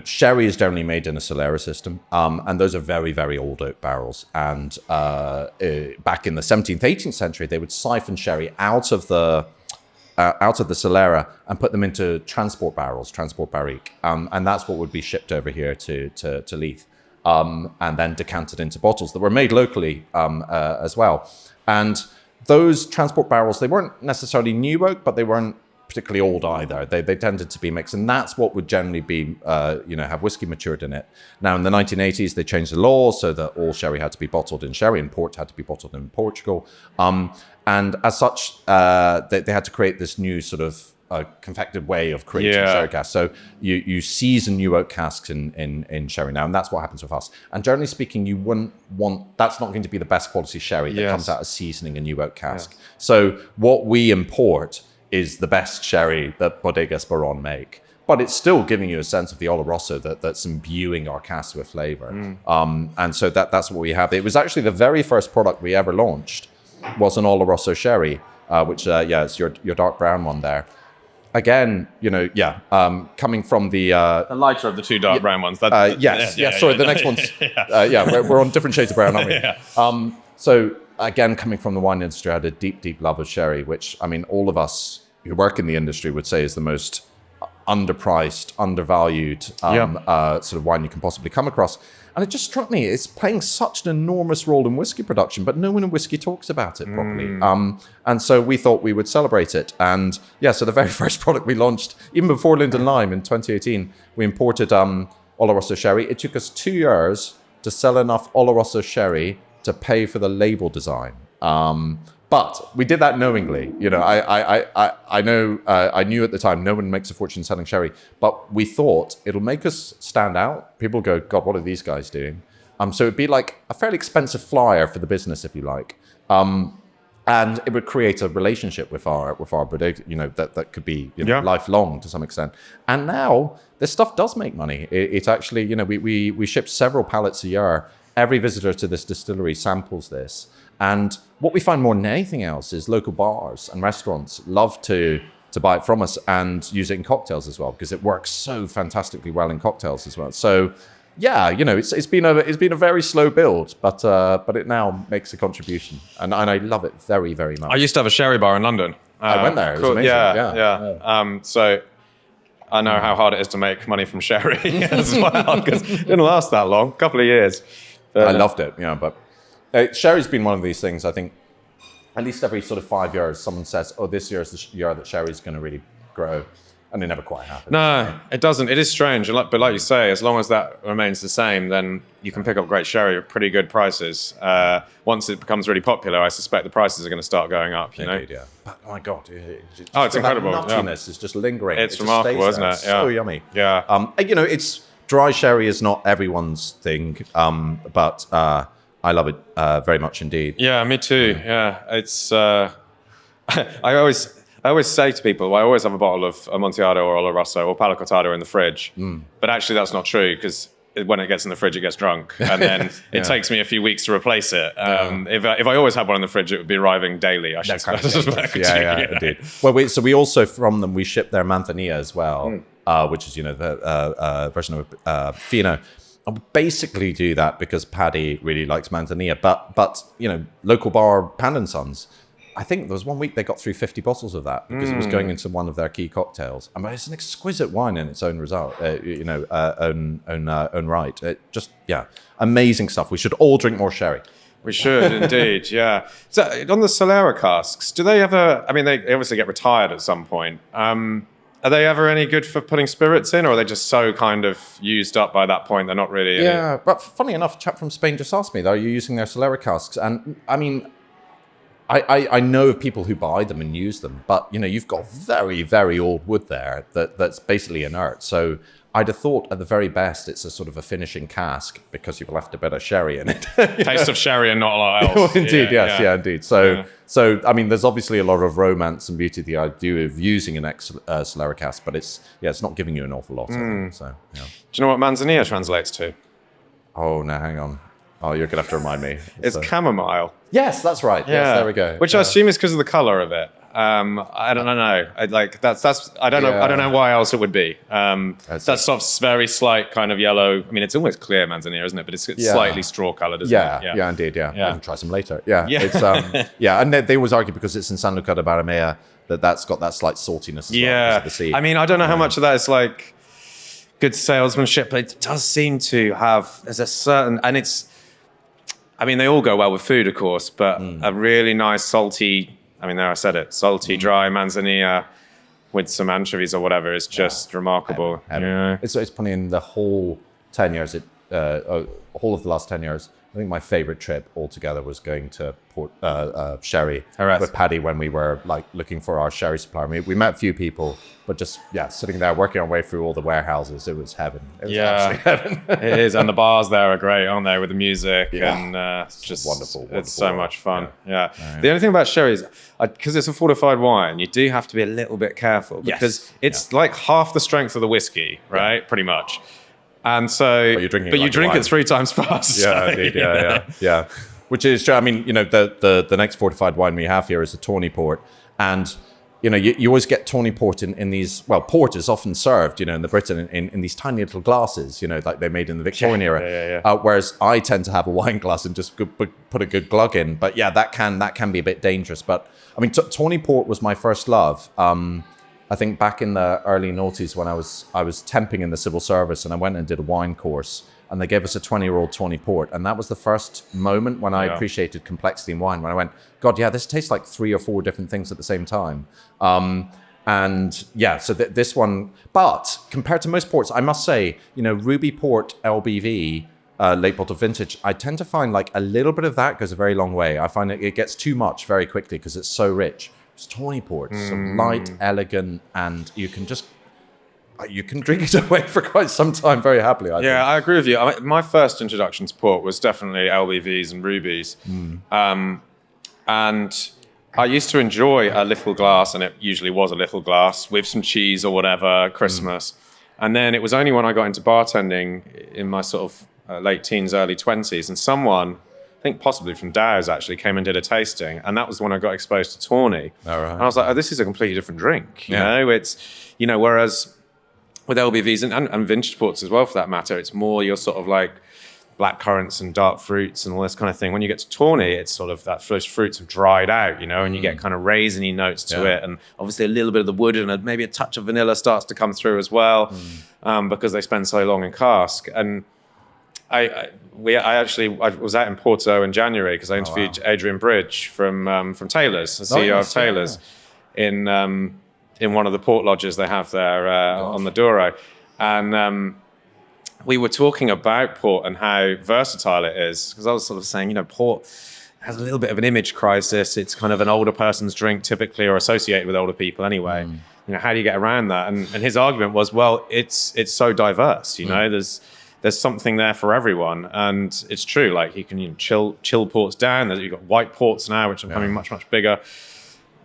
sherry is generally made in a Solera system, and those are very, very old oak barrels. And back in the 17th, 18th century, they would siphon sherry out of the Solera and put them into transport barrique, and that's what would be shipped over here to Leith. And then decanted into bottles that were made locally as well. And those transport barrels, they weren't necessarily new oak, but they weren't particularly old either. They tended to be mixed, and that's what would generally be, have whiskey matured in it. Now, in the 1980s, they changed the law so that all sherry had to be bottled in sherry and port had to be bottled in Portugal. And as such, they had to create this new sort of confected way of creating sherry casks. So you season new oak casks in sherry now, and that's what happens with us. And generally speaking, you wouldn't want, that's not going to be the best quality sherry that comes out of seasoning a new oak cask. Yeah. So what we import is the best sherry that Bodegas Baron make, but it's still giving you a sense of the Oloroso that's imbuing our casks with flavor. And so that's what we have. It was actually the very first product we ever launched was an Oloroso sherry, which it's your dark brown one there. Again, coming from the lighter of the two dark brown ones. Sorry, the next one's we're on different shades of brown, aren't we? So again, coming from the wine industry, I had a deep, deep love of sherry, which I mean, all of us who work in the industry would say is the most underpriced, undervalued sort of wine you can possibly come across. And it just struck me, it's playing such an enormous role in whiskey production, but no one in whiskey talks about it properly. And so we thought we would celebrate it. And so the very first product we launched, even before Linden Lime in 2018, we imported Oloroso sherry. It took us 2 years to sell enough Oloroso sherry to pay for the label design. But we did that knowingly. I knew at the time no one makes a fortune selling sherry, but we thought it'll make us stand out. People go, God, what are these guys doing? So it'd be like a fairly expensive flyer for the business, if you like. And it would create a relationship with our bodega, that could be lifelong to some extent. And now this stuff does make money. It's actually, we ship several pallets a year. Every visitor to this distillery samples this. And what we find more than anything else is local bars and restaurants love to buy it from us and use it in cocktails as well, because it works so fantastically well in cocktails as well. So it's been a very slow build, but it now makes a contribution, and I love it very, very much. I used to have a sherry bar in London. I went there. It was amazing. Yeah. So I know how hard it is to make money from sherry as well, because it didn't last that long, a couple of years. I loved it, but sherry's been one of these things. I think at least every sort of 5 years, someone says, "Oh, this year is the year that sherry's going to really grow," and it never quite happens. No, it doesn't. It is strange, but like you say, as long as that remains the same, then you can pick up great sherry at pretty good prices. Once it becomes really popular, I suspect the prices are going to start going up. Indeed, yeah. But, oh my God, it's incredible. That nuttiness is just lingering. It's remarkable, isn't it? So yummy. Yeah. It's dry sherry is not everyone's thing, but I love it very much indeed. Yeah, me too. Yeah, it's. I always say to people, I always have a bottle of Amontillado or Oloroso or Palo Cortado in the fridge, but actually that's not true, because when it gets in the fridge, it gets drunk, and then it takes me a few weeks to replace it. If I always had one in the fridge, it would be arriving daily. I should suspect. Indeed. Well, we also from them we ship their Manzanilla as well, which is the version of Fino. I basically do that because Paddy really likes Manzanilla, but local bar Pan & Sons, I think there was 1 week they got through 50 bottles of that because it was going into one of their key cocktails. I mean, it's an exquisite wine in its own result, own right. Amazing stuff. We should all drink more sherry. We should indeed, yeah. So on the Solera casks, do they ever? I mean, they obviously get retired at some point. Are they ever any good for putting spirits in, or are they just so kind of used up by that point they're not really? But funny enough, a chap from Spain just asked me, are you using their Solera casks? And I mean, I know of people who buy them and use them, but you've got very, very old wood there that's basically inert. So I'd have thought at the very best it's a sort of a finishing cask because you've left a bit of sherry in it. Taste of sherry and not a lot else. Well, indeed, yeah, indeed. So I mean, there's obviously a lot of romance and beauty to the idea of using an ex-Solera cask, but it's not giving you an awful lot. So yeah. Do you know what manzanilla translates to? Oh no, hang on. Oh, you're gonna have to remind me. It's chamomile. Yes, that's right. Yeah. Yes, there we go. Which I assume is because of the color of it. I don't know. I don't know. I don't know why else it would be. That sort of very slight kind of yellow. I mean, it's almost clear manzanilla, isn't it? But it's slightly straw colored, isn't it? Yeah, indeed. Yeah. I can try some later. Yeah. It's and they always argue because it's in San Luca de Barramea that's got that slight saltiness as well because of the sea. I mean, I don't know how much of that is like good salesmanship, but it does seem to have. There's a certain, and it's. I mean, they all go well with food, of course, but a really nice salty. I mean, there I said it. Salty, dry manzanilla with some anchovies or whatever is just remarkable. Yeah. It's funny, in the whole 10 years, whole of the last 10 years, I think my favorite trip altogether was going to Port Sherry with Paddy when we were like looking for our sherry supplier. We met a few people, but just sitting there working our way through all the warehouses, it was heaven. It was absolutely heaven. It is, and the bars there are great, aren't they, with the music and it's just wonderful. It's so much fun. Yeah. The only thing about sherry is because it's a fortified wine, you do have to be a little bit careful because it's like half the strength of the whiskey, right? Pretty much. And so, you drink it 3 times fast. Yeah, indeed. Yeah. Which is true. I mean, the next fortified wine we have here is a Tawny Port, and you always get Tawny Port in these. Well, port is often served, in the Britain in these tiny little glasses, like they made in the Victorian era. Whereas I tend to have a wine glass and just put a good glug in. But that can be a bit dangerous. But I mean, Tawny Port was my first love. I think back in the early noughties when I was temping in the civil service, and I went and did a wine course, and they gave us a 20-year-old Tawny Port, and that was the first moment when I appreciated complexity in wine. When I went, God, this tastes like 3 or 4 different things at the same time. So this one, but compared to most ports, I must say, Ruby Port LBV, late bottle vintage, I tend to find like a little bit of that goes a very long way. I find it gets too much very quickly because it's so rich. It's Tawny Port, so light, elegant, and you can drink it away for quite some time very happily. I think. I agree with you. My first introduction to port was definitely LBVs and rubies, and I used to enjoy a little glass, and it usually was a little glass with some cheese or whatever, Christmas. And then it was only when I got into bartending in my sort of late teens, early 20s, and someone, I think possibly from Dow's actually, came and did a tasting, and that was when I got exposed to Tawny. All right. And I was like, this is a completely different drink. You know, it's, whereas with LBVs and vintage ports as well, for that matter, it's more your sort of like black currants and dark fruits and all this kind of thing. When you get to Tawny, it's sort of that those fruits have dried out, and you get kind of raisiny notes to it, and obviously a little bit of the wood and maybe a touch of vanilla starts to come through as well, because they spend so long in cask. And I was out in Porto in January because I interviewed Adrian Bridge from Taylor's, the CEO of Taylor's, in one of the port lodges they have there on the Douro, and we were talking about port and how versatile it is, because I was sort of saying, port has a little bit of an image crisis. It's kind of an older person's drink typically, or associated with older people anyway. How do you get around that? And his argument was, well, it's so diverse. There's something there for everyone, and it's true. Like you can chill ports down. You've got white ports now, which are becoming much bigger.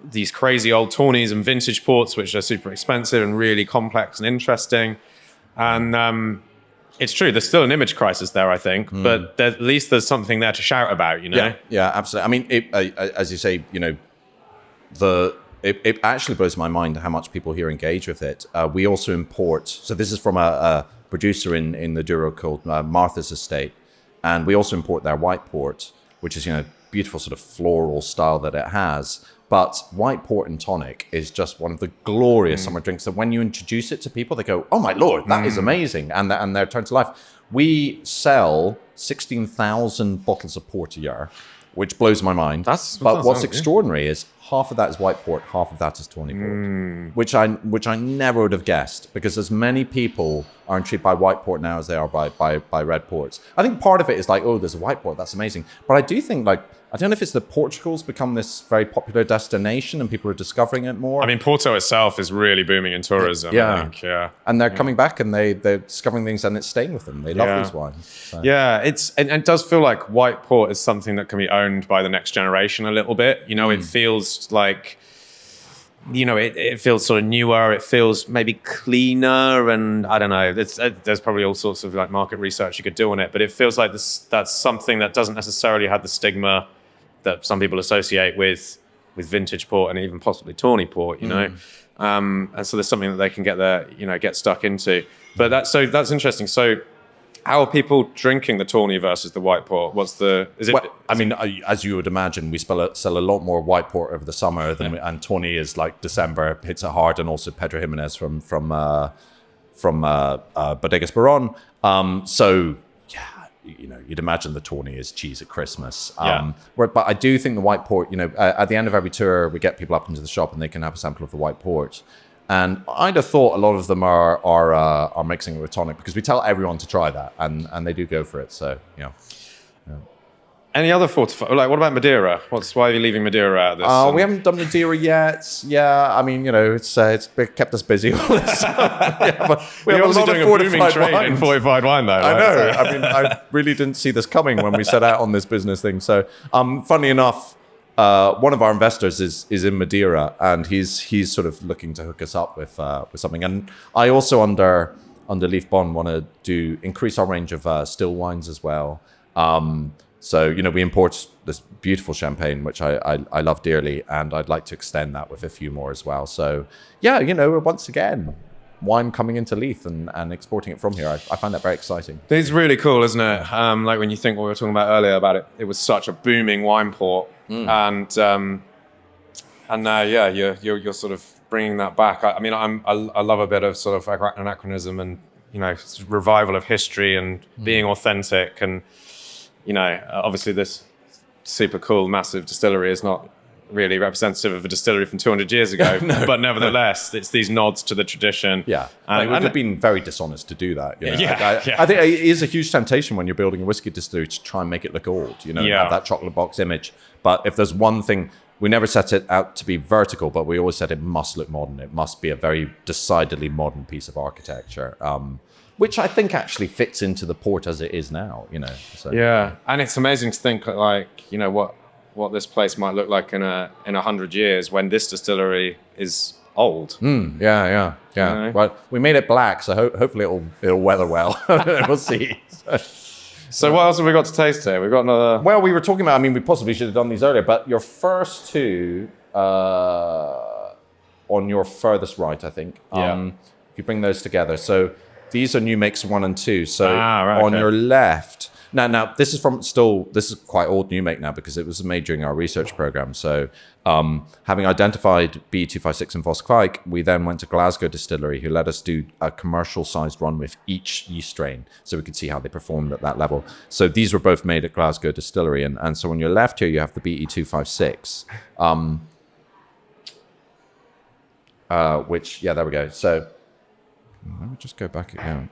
These crazy old Tawnies and vintage ports, which are super expensive and really complex and interesting. And it's true. There's still an image crisis there, I think, but at least there's something there to shout about. Yeah, absolutely. I mean, as you say, it actually blows my mind how much people here engage with it. We also import. So this is from a producer in the Douro called Martha's Estate, and we also import their white port, which is beautiful sort of floral style that it has. But white port and tonic is just one of the glorious summer drinks that when you introduce it to people, they go, "Oh my lord, that is amazing," and they're turned to life. We sell 16,000 bottles of port a year, which blows my mind. But what's sounds extraordinary is half of that is white port, half of that is tawny port, which I never would have guessed, because as many people are intrigued by white port now as they are by red ports. I think part of it is like, oh, there's a white port, that's amazing. But I do think, like, I don't know if it's that Portugal's become this very popular destination and people are discovering it more. I mean, Porto itself is really booming in tourism. I think, And they're coming back and they're discovering things and it's staying with them. They love these wines. So. Yeah, and it does feel like white port is something that can be owned by the next generation a little bit. You know, it feels like, you know, it feels sort of newer. It feels maybe cleaner, and I don't know. There's probably all sorts of like market research you could do on it, but it feels like that's something that doesn't necessarily have the stigma that some people associate with vintage port and even possibly tawny port. You know, and so there's something that they can get stuck into. But that's interesting. So, how are people drinking the tawny versus the white port? I mean, as you would imagine, we sell a lot more white port over the summer and tawny is like December hits it hard, and also Pedro Jimenez from Bodegas Baron. So yeah, you know, you'd imagine the tawny is cheese at Christmas. But I do think the white port, you know, at the end of every tour, we get people up into the shop and they can have a sample of the white port. And I'd have thought a lot of them are mixing it with tonic, because we tell everyone to try that, and they do go for it. So yeah. Any other like, what about Madeira? Why are you leaving Madeira out of this? We haven't done Madeira yet. Yeah, I mean, you know, it's kept us busy all this. But we have a lot of fortified wine. In fortified wine, though. I know. I mean, I really didn't see this coming when we set out on this business thing. So, funnily enough, one of our investors is in Madeira, and he's sort of looking to hook us up with something. And I also under Leith Bond want to increase our range of still wines as well. So, you know, we import this beautiful champagne, which I love dearly, and I'd like to extend that with a few more as well. So, yeah, you know, once again, wine coming into Leith and exporting it from here. I find that very exciting. It's really cool, isn't it? Like when you think what we were talking about earlier about it was such a booming wine port, and now, you're sort of bringing that back. I mean, I love a bit of sort of anachronism and, you know, revival of history and being authentic. And, you know, obviously this super cool, massive distillery is not really representative of a distillery from 200 years ago, but nevertheless, it's these nods to the tradition. Yeah, it would have been very dishonest to do that. You know? Yeah. I think it is a huge temptation when you're building a whiskey distillery to try and make it look old, you know, have that chocolate box image. But if there's one thing, we never set it out to be vertical, but we always said it must look modern. It must be a very decidedly modern piece of architecture, which I think actually fits into the port as it is now, you know. So. Yeah, and it's amazing to think, like, you know, what this place might look like in 100 years when this distillery is old. Yeah. You know? Well, we made it black, so hopefully it'll weather well. We'll see. So what else have we got to taste here? We've got another... Well, we were talking about, I mean, we possibly should have done these earlier, but your first two on your furthest right, I think. If you bring those together. So these are new makes 1 and 2. So on your left... Now this is quite old new make now, because it was made during our research program. So having identified B256 and Voskvik, we then went to Glasgow Distillery, who let us do a commercial sized run with each yeast strain, so we could see how they performed at that level. So these were both made at Glasgow Distillery, and so on your left here you have the BE256, which there we go. So let me just go back again.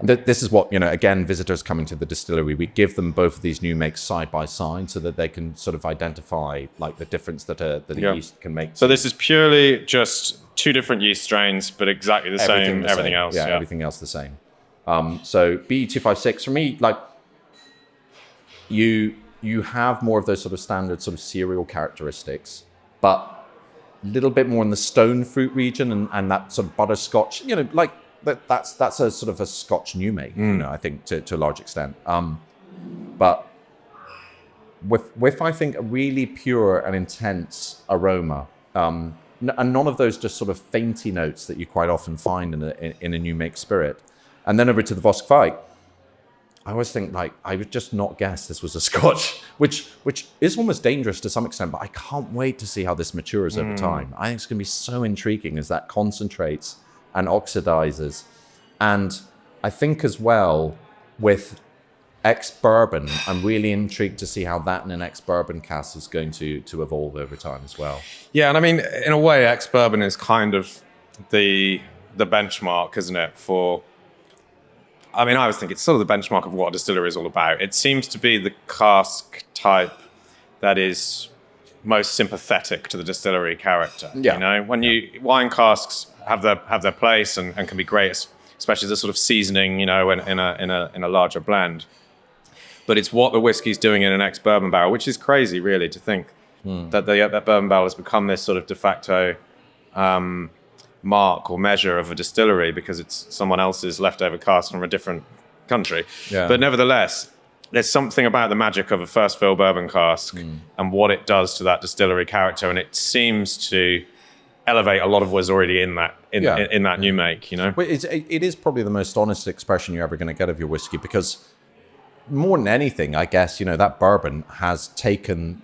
This is what, you know, again, visitors coming to the distillery, we give them both of these new makes side by side so that they can sort of identify like the difference that a yeast can make. So this is purely just two different yeast strains, but exactly the same, everything else. Yeah, everything else the same. So BE256, for me, like you have more of those sort of standard sort of cereal characteristics, but a little bit more in the stone fruit region and that sort of butterscotch, you know, like, that's a sort of a Scotch new make, you know, I think to a large extent. But with I think a really pure and intense aroma, and none of those just sort of fainty notes that you quite often find in a new make spirit. And then over to the Voskvik, I always think, like, I would just not guess this was a Scotch, which is almost dangerous to some extent, but I can't wait to see how this matures over time. I think it's going to be so intriguing as that concentrates and oxidizes. And I think as well with ex-bourbon, I'm really intrigued to see how that in an ex-bourbon cask is going to evolve over time as well. Yeah, and I mean, in a way, ex-bourbon is kind of the benchmark, isn't it? I always think it's sort of the benchmark of what a distillery is all about. It seems to be the cask type that is most sympathetic to the distillery character. Yeah. You know, when wine casks have their place and can be great, especially as a sort of seasoning, you know, in a larger blend. But it's what the whiskey's doing in an ex-bourbon barrel, which is crazy, really, to think that that bourbon barrel has become this sort of de facto mark or measure of a distillery because it's someone else's leftover cask from a different country. Yeah. But nevertheless, there's something about the magic of a first fill bourbon cask and what it does to that distillery character, and it seems to elevate a lot of what's already in that new make, you know? But it is probably the most honest expression you're ever going to get of your whiskey, because more than anything, I guess, you know, that bourbon has taken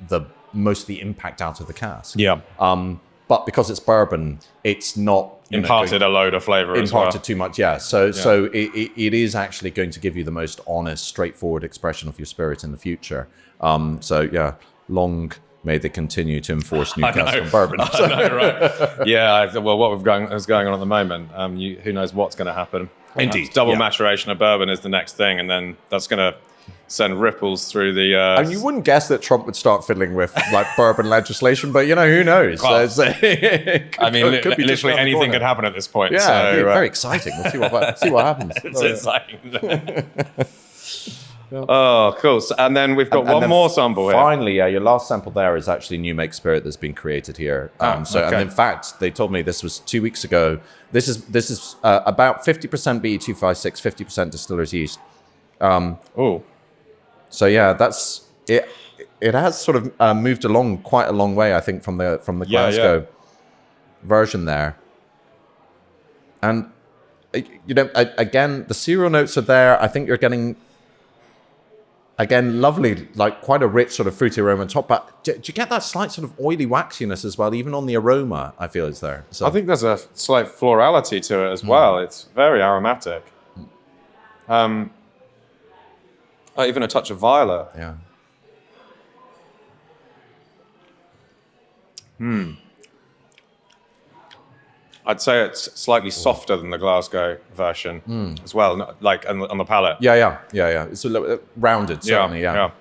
most of the impact out of the cask. Yeah. But because it's bourbon, it's not imparted a load of flavor as well. Imparted too much, yeah. So it is actually going to give you the most honest, straightforward expression of your spirit in the future. So yeah, long may they continue to enforce Newcastle bourbon. I know, right? Yeah. Well, what is going on at the moment? Who knows what's going to happen? Indeed. Double maturation of bourbon is the next thing, and then that's going to send ripples through the. And you wouldn't guess that Trump would start fiddling with like bourbon legislation, but you know, who knows? Well, Could be literally anything could happen at this point. Yeah, so, very exciting. We'll see what happens. It's exciting. Oh, cool. And then we've got one more sample here. Finally, your last sample there is actually new make spirit that's been created here. And in fact, they told me this was 2 weeks ago. This is about 50% BE256, 50% Distillers Yeast. So yeah, that's it. It has sort of moved along quite a long way, I think, from the Glasgow version there. And you know, again, the cereal notes are there. I think you're getting, again, lovely, like quite a rich sort of fruity aroma on top. But do you get that slight sort of oily waxiness as well, even on the aroma? I feel is there. So I think there's a slight florality to it as well. It's very aromatic. Even a touch of violet. Yeah. I'd say it's slightly softer than the Glasgow version as well, like on the palate. Yeah. It's a little rounded, certainly. Yeah.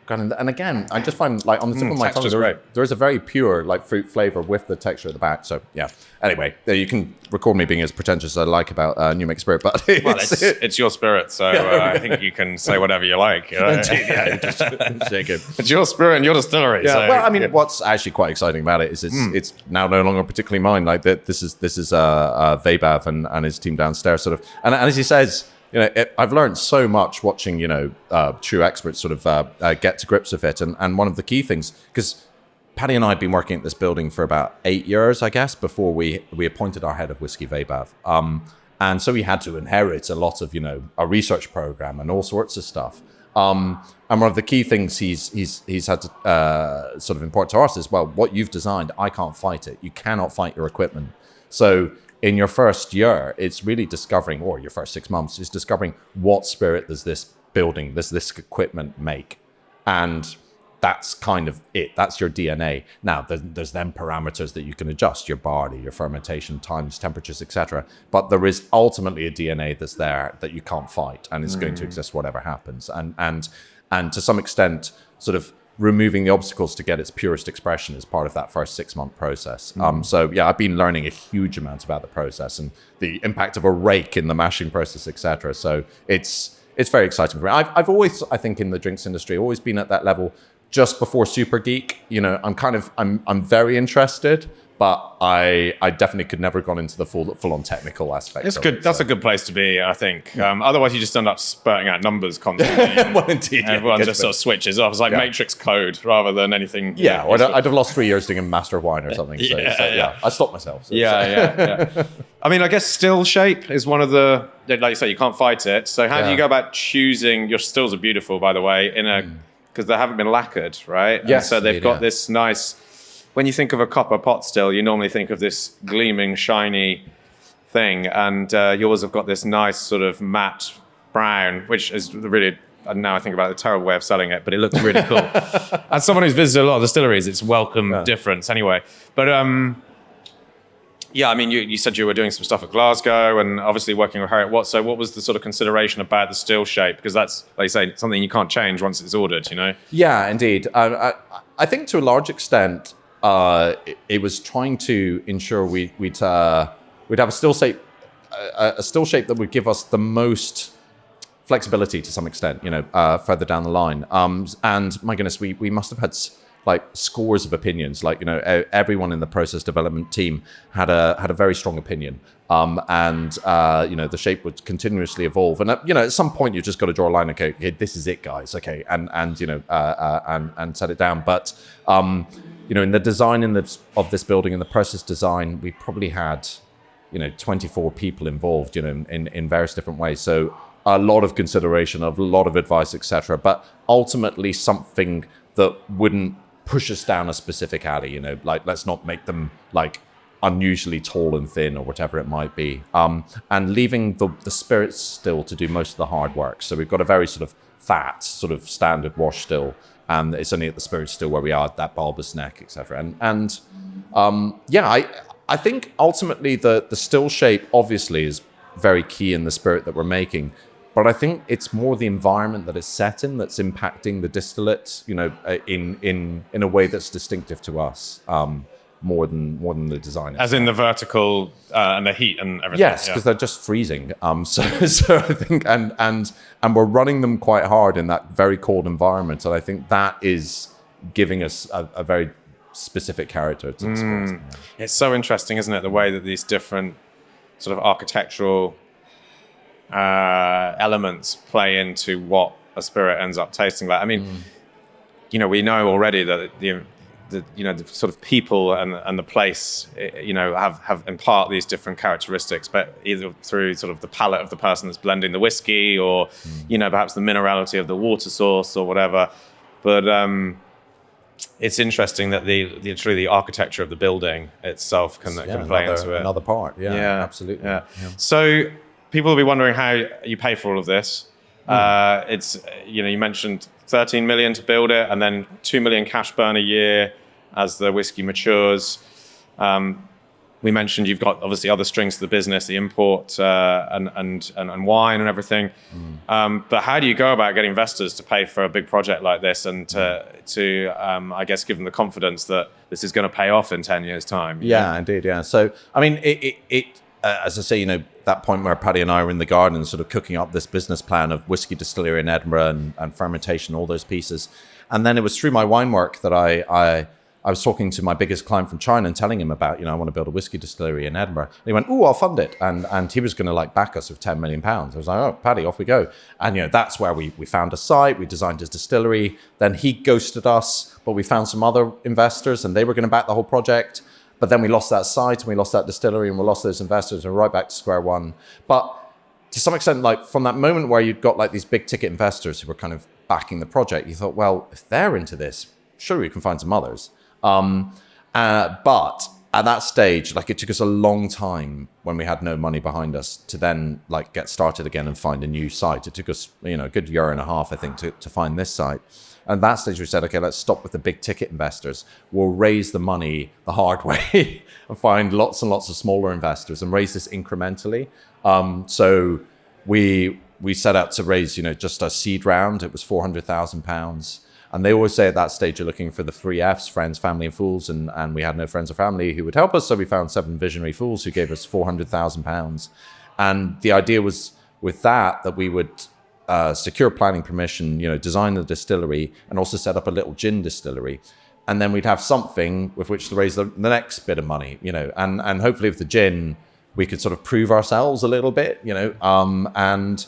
And again, I just find like on the tip of my tongue, there is a very pure like fruit flavor with the texture at the back. So yeah. Anyway, you can record me being as pretentious as I like about New Make Spirit, but it's your spirit, so I think you can say whatever you like. You know? Indeed, yeah, just shake it. It's your spirit and your distillery. Yeah. So, well, I mean, what's actually quite exciting about it is it's now no longer particularly mine. Like this is Vabav and his team downstairs, sort of, and as he says. You know, I've learned so much watching, you know, true experts sort of get to grips with it. And one of the key things, because Paddy and I had been working at this building for about 8 years, I guess, before we appointed our head of Whisky Vabav. And so we had to inherit a lot of, you know, a research program and all sorts of stuff. And one of the key things he's had to sort of impart to us is, well, what you've designed, I can't fight it. You cannot fight your equipment. So in your first year, it's really discovering, or your first 6 months, is discovering what spirit does this building, this equipment make. And that's kind of it. That's your DNA. Now, there's then parameters that you can adjust, your barley, your fermentation times, temperatures, etc. But there is ultimately a DNA that's there that you can't fight, and it's going to exist whatever happens. And to some extent, sort of removing the obstacles to get its purest expression is part of that first 6 month process. So yeah, I've been learning a huge amount about the process and the impact of a rake in the mashing process, etc. So it's very exciting for me. I've always, I think, in the drinks industry, always been at that level just before super geek. You know, I'm very interested, but I definitely could never have gone into the full on technical aspect. It's good. That's a good place to be, I think. Otherwise, you just end up spurting out numbers constantly. Well, indeed. Everyone just sort of switches off. It's like Matrix code rather than anything. Yeah, or I'd have lost 3 years doing a master of wine or something. So I stopped myself. So, yeah. I mean, I guess still shape is one of the, like you say, you can't fight it. So how do you go about choosing? Your stills are beautiful, by the way, because they haven't been lacquered, right? Yes. And so they've got this nice. When you think of a copper pot still, you normally think of this gleaming, shiny thing, and yours have got this nice sort of matte brown, which is really, and now I think about it, a terrible way of selling it, but it looks really cool. As someone who's visited a lot of distilleries, it's welcome difference anyway. But yeah, I mean, you said you were doing some stuff at Glasgow and obviously working with Harriet Watt. So what was the sort of consideration about the still shape? Because that's, like you say, something you can't change once it's ordered, you know? Yeah, indeed. I think to a large extent, it was trying to ensure we'd have a still shape that would give us the most flexibility to some extent, you know, further down the line. And my goodness, we must have had like scores of opinions. Like, you know, everyone in the process development team had a very strong opinion. And you know, the shape would continuously evolve. And you know, at some point you just got to draw a line. Okay, this is it, guys. Okay, and you know, and set it down. But you know, in the design of this building and the process design, we probably had, you know, 24 people involved, you know, in various different ways. So a lot of consideration, a lot of advice, etc. But ultimately something that wouldn't push us down a specific alley, you know, like let's not make them like unusually tall and thin or whatever it might be. And leaving the spirits still to do most of the hard work. So we've got a very sort of fat, sort of standard wash still. And it's only at the spirit still where we are at that bulbous neck, etc. And yeah, I think ultimately the still shape obviously is very key in the spirit that we're making, but I think it's more the environment that it's set in that's impacting the distillate, you know, in a way that's distinctive to us, more than the design. As in the vertical and the heat and everything. Yes, because they're just freezing. So I think and we're running them quite hard in that very cold environment, and I think that is giving us a very specific character to the spirits. It's so interesting, isn't it, the way that these different sort of architectural elements play into what a spirit ends up tasting like. I mean, you know, we know already that the you know, the sort of people and the place, you know, have impart these different characteristics, but either through sort of the palate of the person that's blending the whiskey, or you know, perhaps the minerality of the water source or whatever. But it's interesting that the architecture of the building itself can play into it. Another part, yeah, absolutely. Yeah. So people will be wondering how you pay for all of this. It's, you know, you mentioned 13 million to build it, and then 2 million cash burn a year as the whiskey matures. We mentioned you've got obviously other strings to the business, the import and wine and everything. But how do you go about getting investors to pay for a big project like this, and to I guess give them the confidence that this is going to pay off in 10 years' time? Yeah, indeed. Yeah. So I mean, it as I say, you know, that point where Paddy and I were in the garden sort of cooking up this business plan of whiskey distillery in Edinburgh and fermentation, all those pieces. And then it was through my wine work that I was talking to my biggest client from China and telling him about, you know, I want to build a whiskey distillery in Edinburgh. And he went, "Oh, I'll fund it." And he was going to like back us with £10 million. I was like, "Oh, Paddy, off we go." And, you know, that's where we found a site, we designed his distillery. Then he ghosted us, but we found some other investors and they were going to back the whole project. But then we lost that site and we lost that distillery and we lost those investors and we're right back to square one. But to some extent, like from that moment where you'd got like these big ticket investors who were kind of backing the project, you thought, well, if they're into this, sure, we can find some others. But at that stage, like it took us a long time when we had no money behind us to then like get started again and find a new site. It took us, you know, a good year and a half, I think, to find this site. And at that stage, we said, okay, let's stop with the big ticket investors. We'll raise the money the hard way and find lots and lots of smaller investors and raise this incrementally. So we set out to raise, you know, just a seed round. It was £400,000. And they always say at that stage, you're looking for the 3 Fs, friends, family, and fools. And we had no friends or family who would help us. So we found 7 visionary fools who gave us £400,000. And the idea was with that we would secure planning permission, you know, design the distillery and also set up a little gin distillery. And then we'd have something with which to raise the next bit of money, you know, and hopefully with the gin, we could sort of prove ourselves a little bit, you know, and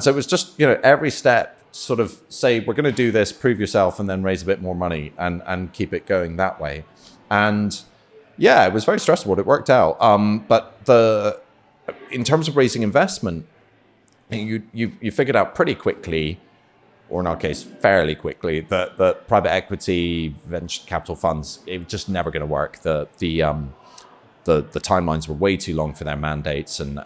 so it was just, you know, every step sort of say, we're going to do this, prove yourself, and then raise a bit more money and keep it going that way. And yeah, it was very stressful. It worked out. But in terms of raising investment, you figured out pretty quickly, or in our case, fairly quickly, that private equity, venture capital funds, it was just never going to work. the timelines were way too long for their mandates, and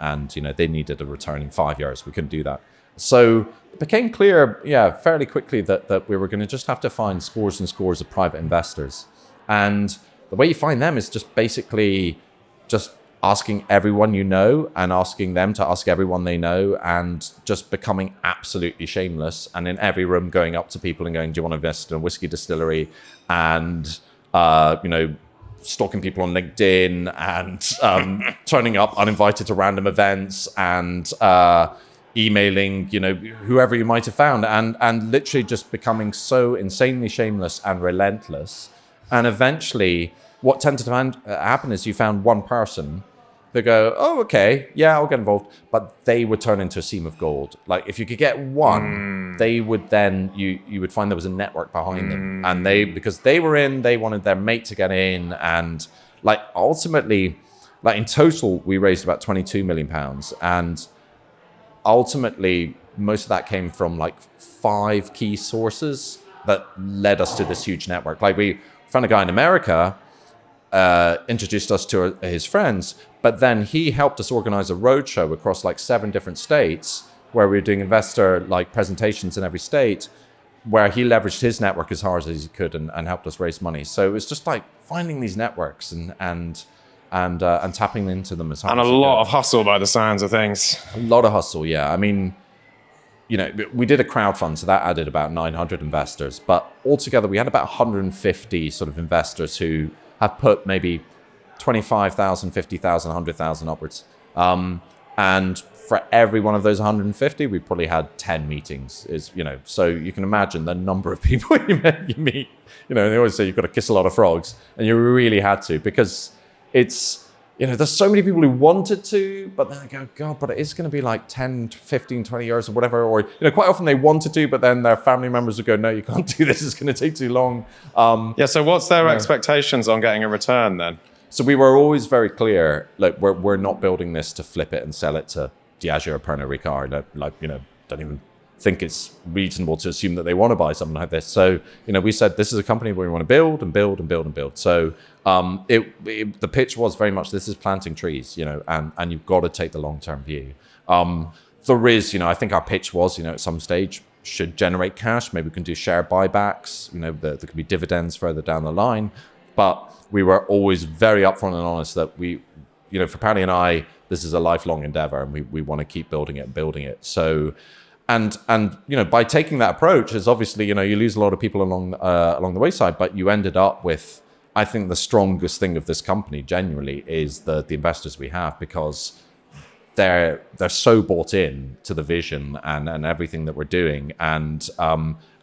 they needed a return in 5 years. We couldn't do that. So it became clear, fairly quickly that we were going to just have to find scores and scores of private investors. And the way you find them is just basically just asking everyone you know and asking them to ask everyone they know, and just becoming absolutely shameless. And in every room going up to people and going, do you want to invest in a whiskey distillery? And, stalking people on LinkedIn and turning up uninvited to random events and emailing, whoever you might have found, and literally just becoming so insanely shameless and relentless. And eventually what tended to happen is you found one person. They go, oh, okay, yeah, I'll get involved. But they would turn into a seam of gold. Like if you could get one, they would then, you would find there was a network behind them. And because they were in, they wanted their mate to get in. And like ultimately, like in total, we raised about £22 million. And ultimately, most of that came from like 5 key sources that led us to this huge network. Like we found a guy in America, introduced us to his friends, but then he helped us organize a roadshow across like 7 different states where we were doing investor like presentations in every state, where he leveraged his network as hard as he could and helped us raise money. So it was just like finding these networks and tapping into them as hard and as a you lot could. of hustle by the sounds of things. A lot of hustle, yeah. I mean, we did a crowdfund, so that added about 900 investors, but altogether we had about 150 sort of investors who have put maybe 25,000, 50,000, 100,000 upwards. And for every one of those 150, we probably had 10 meetings. So you can imagine the number of people you meet. They always say you've got to kiss a lot of frogs, and you really had to, because it's, there's so many people who wanted to, but then I go, God, but it is going to be like 10, 15, 20 years or whatever. Or, quite often they wanted to, but then their family members would go, no, you can't do this. It's going to take too long. So what's their expectations on getting a return then? So we were always very clear, like we're not building this to flip it and sell it to Diageo or Pernod Ricard. Don't even think it's reasonable to assume that they want to buy something like this. So, we said this is a company where we want to build and build and build and build. So the pitch was very much, this is planting trees, and you've got to take the long-term view. There is, I think our pitch was, at some stage should generate cash. Maybe we can do share buybacks, there could be dividends further down the line. But we were always very upfront and honest that we, for Paddy and I, this is a lifelong endeavor, and we want to keep building it and building it. So, and by taking that approach, is obviously, you lose a lot of people along the wayside, but you ended up with, I think the strongest thing of this company genuinely is the investors we have, because they're so bought in to the vision and everything that we're doing, and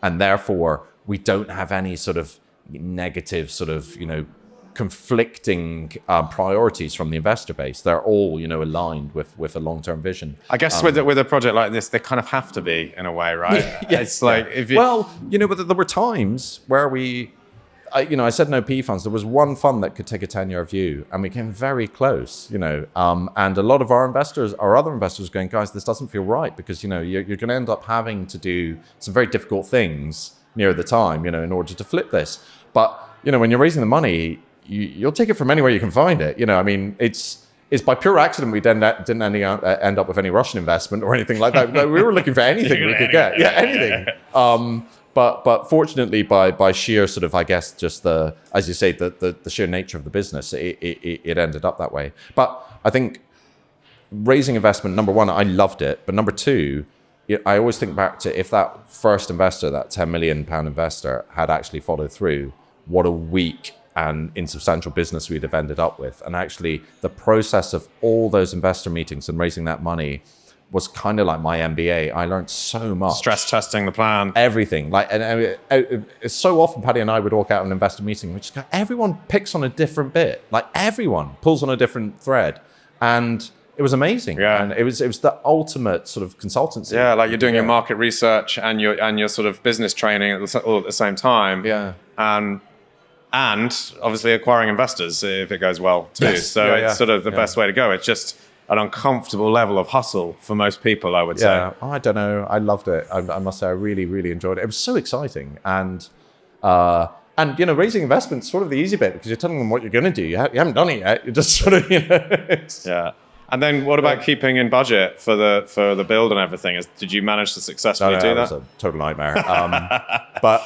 therefore we don't have any sort of negative sort of conflicting priorities from the investor base. They're all aligned with a long-term vision. I guess with a project like this, they kind of have to be, in a way, right? It's like if you... Well, but there were times where I said no PE funds. There was one fund that could take a 10-year view, and we came very close, and a lot of our other investors going, guys, this doesn't feel right, because, you're going to end up having to do some very difficult things near the time, in order to flip this. But, when you're raising the money, you'll take it from anywhere you can find it. It's by pure accident we didn't end up with any Russian investment or anything like that. We were looking for anything we could get. Yeah, anything. But fortunately, by sheer sort of, I guess, just as you say, the sheer nature of the business, it ended up that way. But I think raising investment, number one, I loved it. But number two, I always think back to if that first investor, that £10 million investor, had actually followed through, what a weak and insubstantial business we'd have ended up with. And actually, the process of all those investor meetings and raising that money was kind of like my MBA. I learned so much. Stress testing the plan. Everything. So often, Paddy and I would walk out of an investor meeting, which everyone picks on a different bit. Like everyone pulls on a different thread. And it was amazing. Yeah. And it was the ultimate sort of consultancy. Yeah, like you're doing your market research and your sort of business training all at the same time. Yeah. And obviously acquiring investors if it goes well too. Yes. So it's sort of the best way to go. It's just an uncomfortable level of hustle for most people, I would say. Yeah, I don't know. I loved it. I must say I really, really enjoyed it. It was so exciting. And And, raising investment's sort of the easy bit because you're telling them what you're going to do. You haven't done it yet. You're just sort of, Yeah. And then what about keeping in budget for the build and everything? Did you manage to successfully do that? It was a total nightmare. But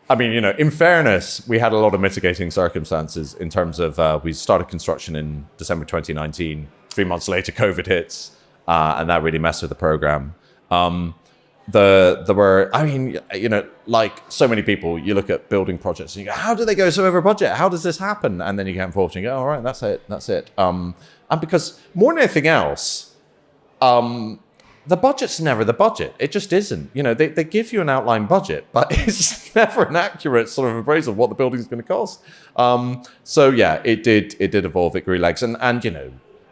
in fairness, we had a lot of mitigating circumstances in terms of we started construction in December 2019. 3 months later, COVID hits, and that really messed with the program. There were, like so many people, you look at building projects and you go, how do they go so over budget? How does this happen? And then you get involved and you go, all right, that's it. And because more than anything else, the budget's never the budget. It just isn't. They give you an outline budget, but it's never an accurate sort of appraisal of what the building's going to cost. So yeah, it did evolve. It grew legs, and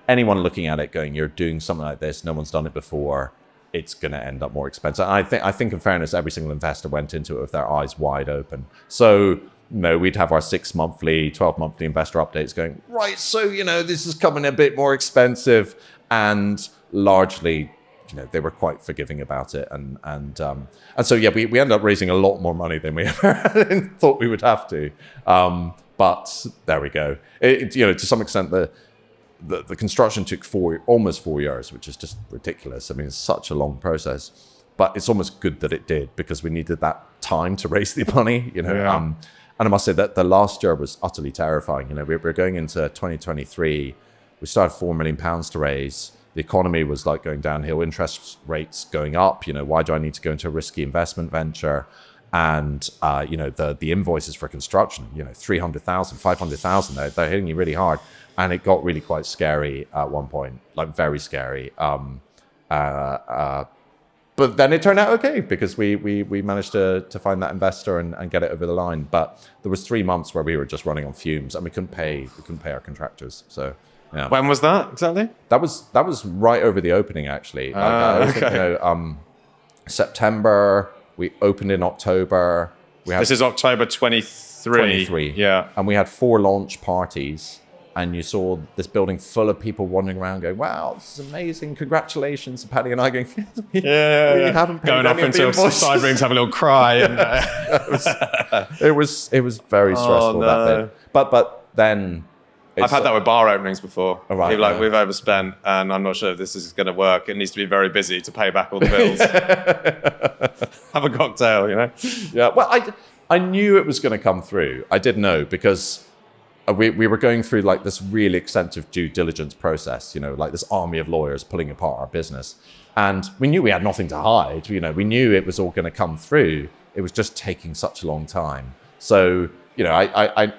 anyone looking at it going, you're doing something like this, no one's done it before, it's going to end up more expensive. I think in fairness, every single investor went into it with their eyes wide open. So we'd have our 6 monthly, 12 monthly investor updates going, right, so, this is coming a bit more expensive. And largely, they were quite forgiving about it. And so, yeah, we ended up raising a lot more money than we ever thought we would have to. But there we go. To some extent, the construction took almost 4 years, which is just ridiculous. I mean, it's such a long process. But it's almost good that it did because we needed that time to raise the money, Yeah. And I must say that the last year was utterly terrifying. We were going into 2023. We started £4 million to raise. The economy was like going downhill, interest rates going up. Why do I need to go into a risky investment venture? And, the invoices for construction, 300,000, 500,000, they're hitting you really hard. And it got really quite scary at one point, like very scary. But then it turned out okay because we managed to find that investor and get it over the line. But there was 3 months where we were just running on fumes and we couldn't pay our contractors. So yeah. When was that exactly? That was right over the opening actually. Okay. September. We opened in October. This is October 23. 23. Yeah. And we had 4 launch parties. And you saw this building full of people wandering around going, wow, this is amazing. Congratulations. And Paddy and I going, we haven't paid going off into side rooms, have a little cry. And, it was very stressful that bit. But then... I've had that with bar openings before. Oh, right, People we've overspent and I'm not sure if this is going to work. It needs to be very busy to pay back all the bills. Have a cocktail, Yeah, well, I knew it was going to come through. I did know because... We were going through like this really extensive due diligence process, like this army of lawyers pulling apart our business. And we knew we had nothing to hide. We knew it was all going to come through. It was just taking such a long time. So, I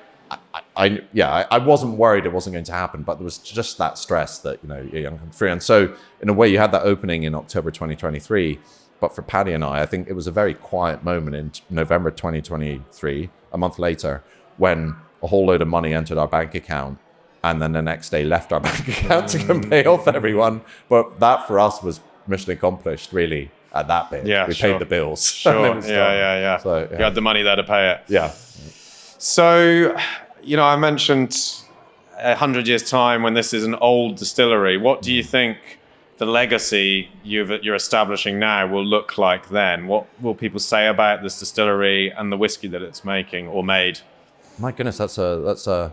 wasn't worried it wasn't going to happen, but there was just that stress that, you're going to come through. And so in a way you had that opening in October 2023. But for Paddy and I think it was a very quiet moment in November 2023, a month later, when a whole load of money entered our bank account and then the next day left our bank account to go and pay off everyone. But that for us was mission accomplished, really, at that bit. Yeah, we paid the bills. Sure. Yeah. So, yeah. You had the money there to pay it. Yeah. So, I mentioned 100 years' time when this is an old distillery. What do you think the legacy you're establishing now will look like then? What will people say about this distillery and the whiskey that it's making or made? My goodness, that's a.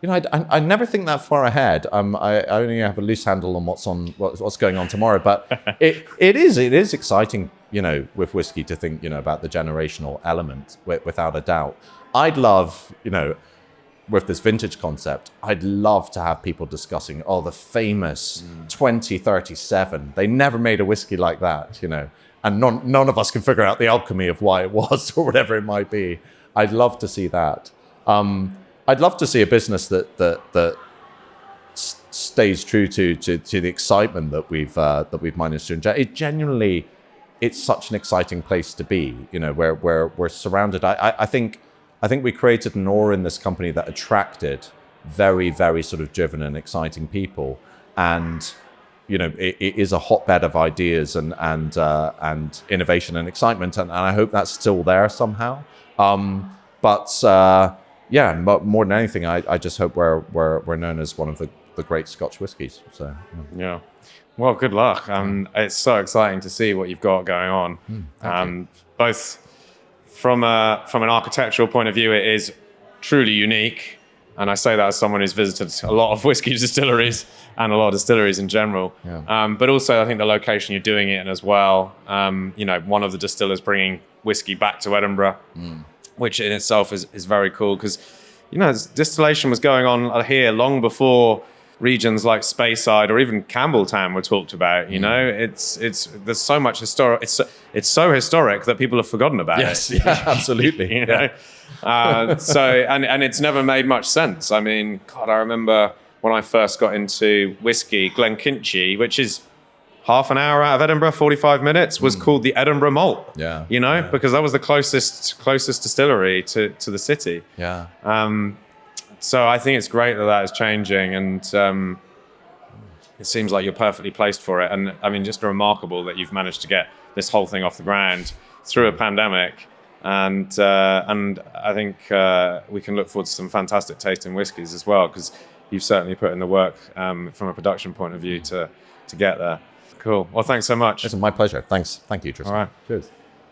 I never think that far ahead. I only have a loose handle on what's going on tomorrow. But it is exciting, with whiskey to think, about the generational element without a doubt. I'd love, with this vintage concept, I'd love to have people discussing, the famous 2037. They never made a whiskey like that, and none of us can figure out the alchemy of why it was or whatever it might be. I'd love to see that. I'd love to see a business that stays true to the excitement that we've managed to inject. It's such an exciting place to be, where we're surrounded. I think we created an aura in this company that attracted very, very sort of driven and exciting people, and it is a hotbed of ideas and innovation and excitement, and I hope that's still there somehow. Yeah, but more than anything, I just hope we're known as one of the great Scotch whiskies. So yeah. Well, good luck. It's so exciting to see what you've got going on. Both from an architectural point of view, it is truly unique. And I say that as someone who's visited a lot of whiskey distilleries and a lot of distilleries in general. Yeah. But also, I think the location you're doing it in as well. One of the distillers bringing whiskey back to Edinburgh, which in itself is very cool because, distillation was going on here long before regions like Speyside or even Campbelltown were talked about. It's there's so much historic. It's so historic that people have forgotten about Yes, it. yeah, absolutely. And it's never made much sense. I mean, God, I remember when I first got into whiskey, Glenkinchie, which is half an hour out of Edinburgh, 45 minutes, was called the Edinburgh Malt. Yeah. Because that was the closest distillery to the city. Yeah. So I think it's great that is changing, and it seems like you're perfectly placed for it. And I mean, just remarkable that you've managed to get this whole thing off the ground through a pandemic. And I think we can look forward to some fantastic tasting whiskies as well, because you've certainly put in the work from a production point of view to get there. Cool. Well, thanks so much. It's my pleasure. Thanks. Thank you, Tristan. All right. Cheers.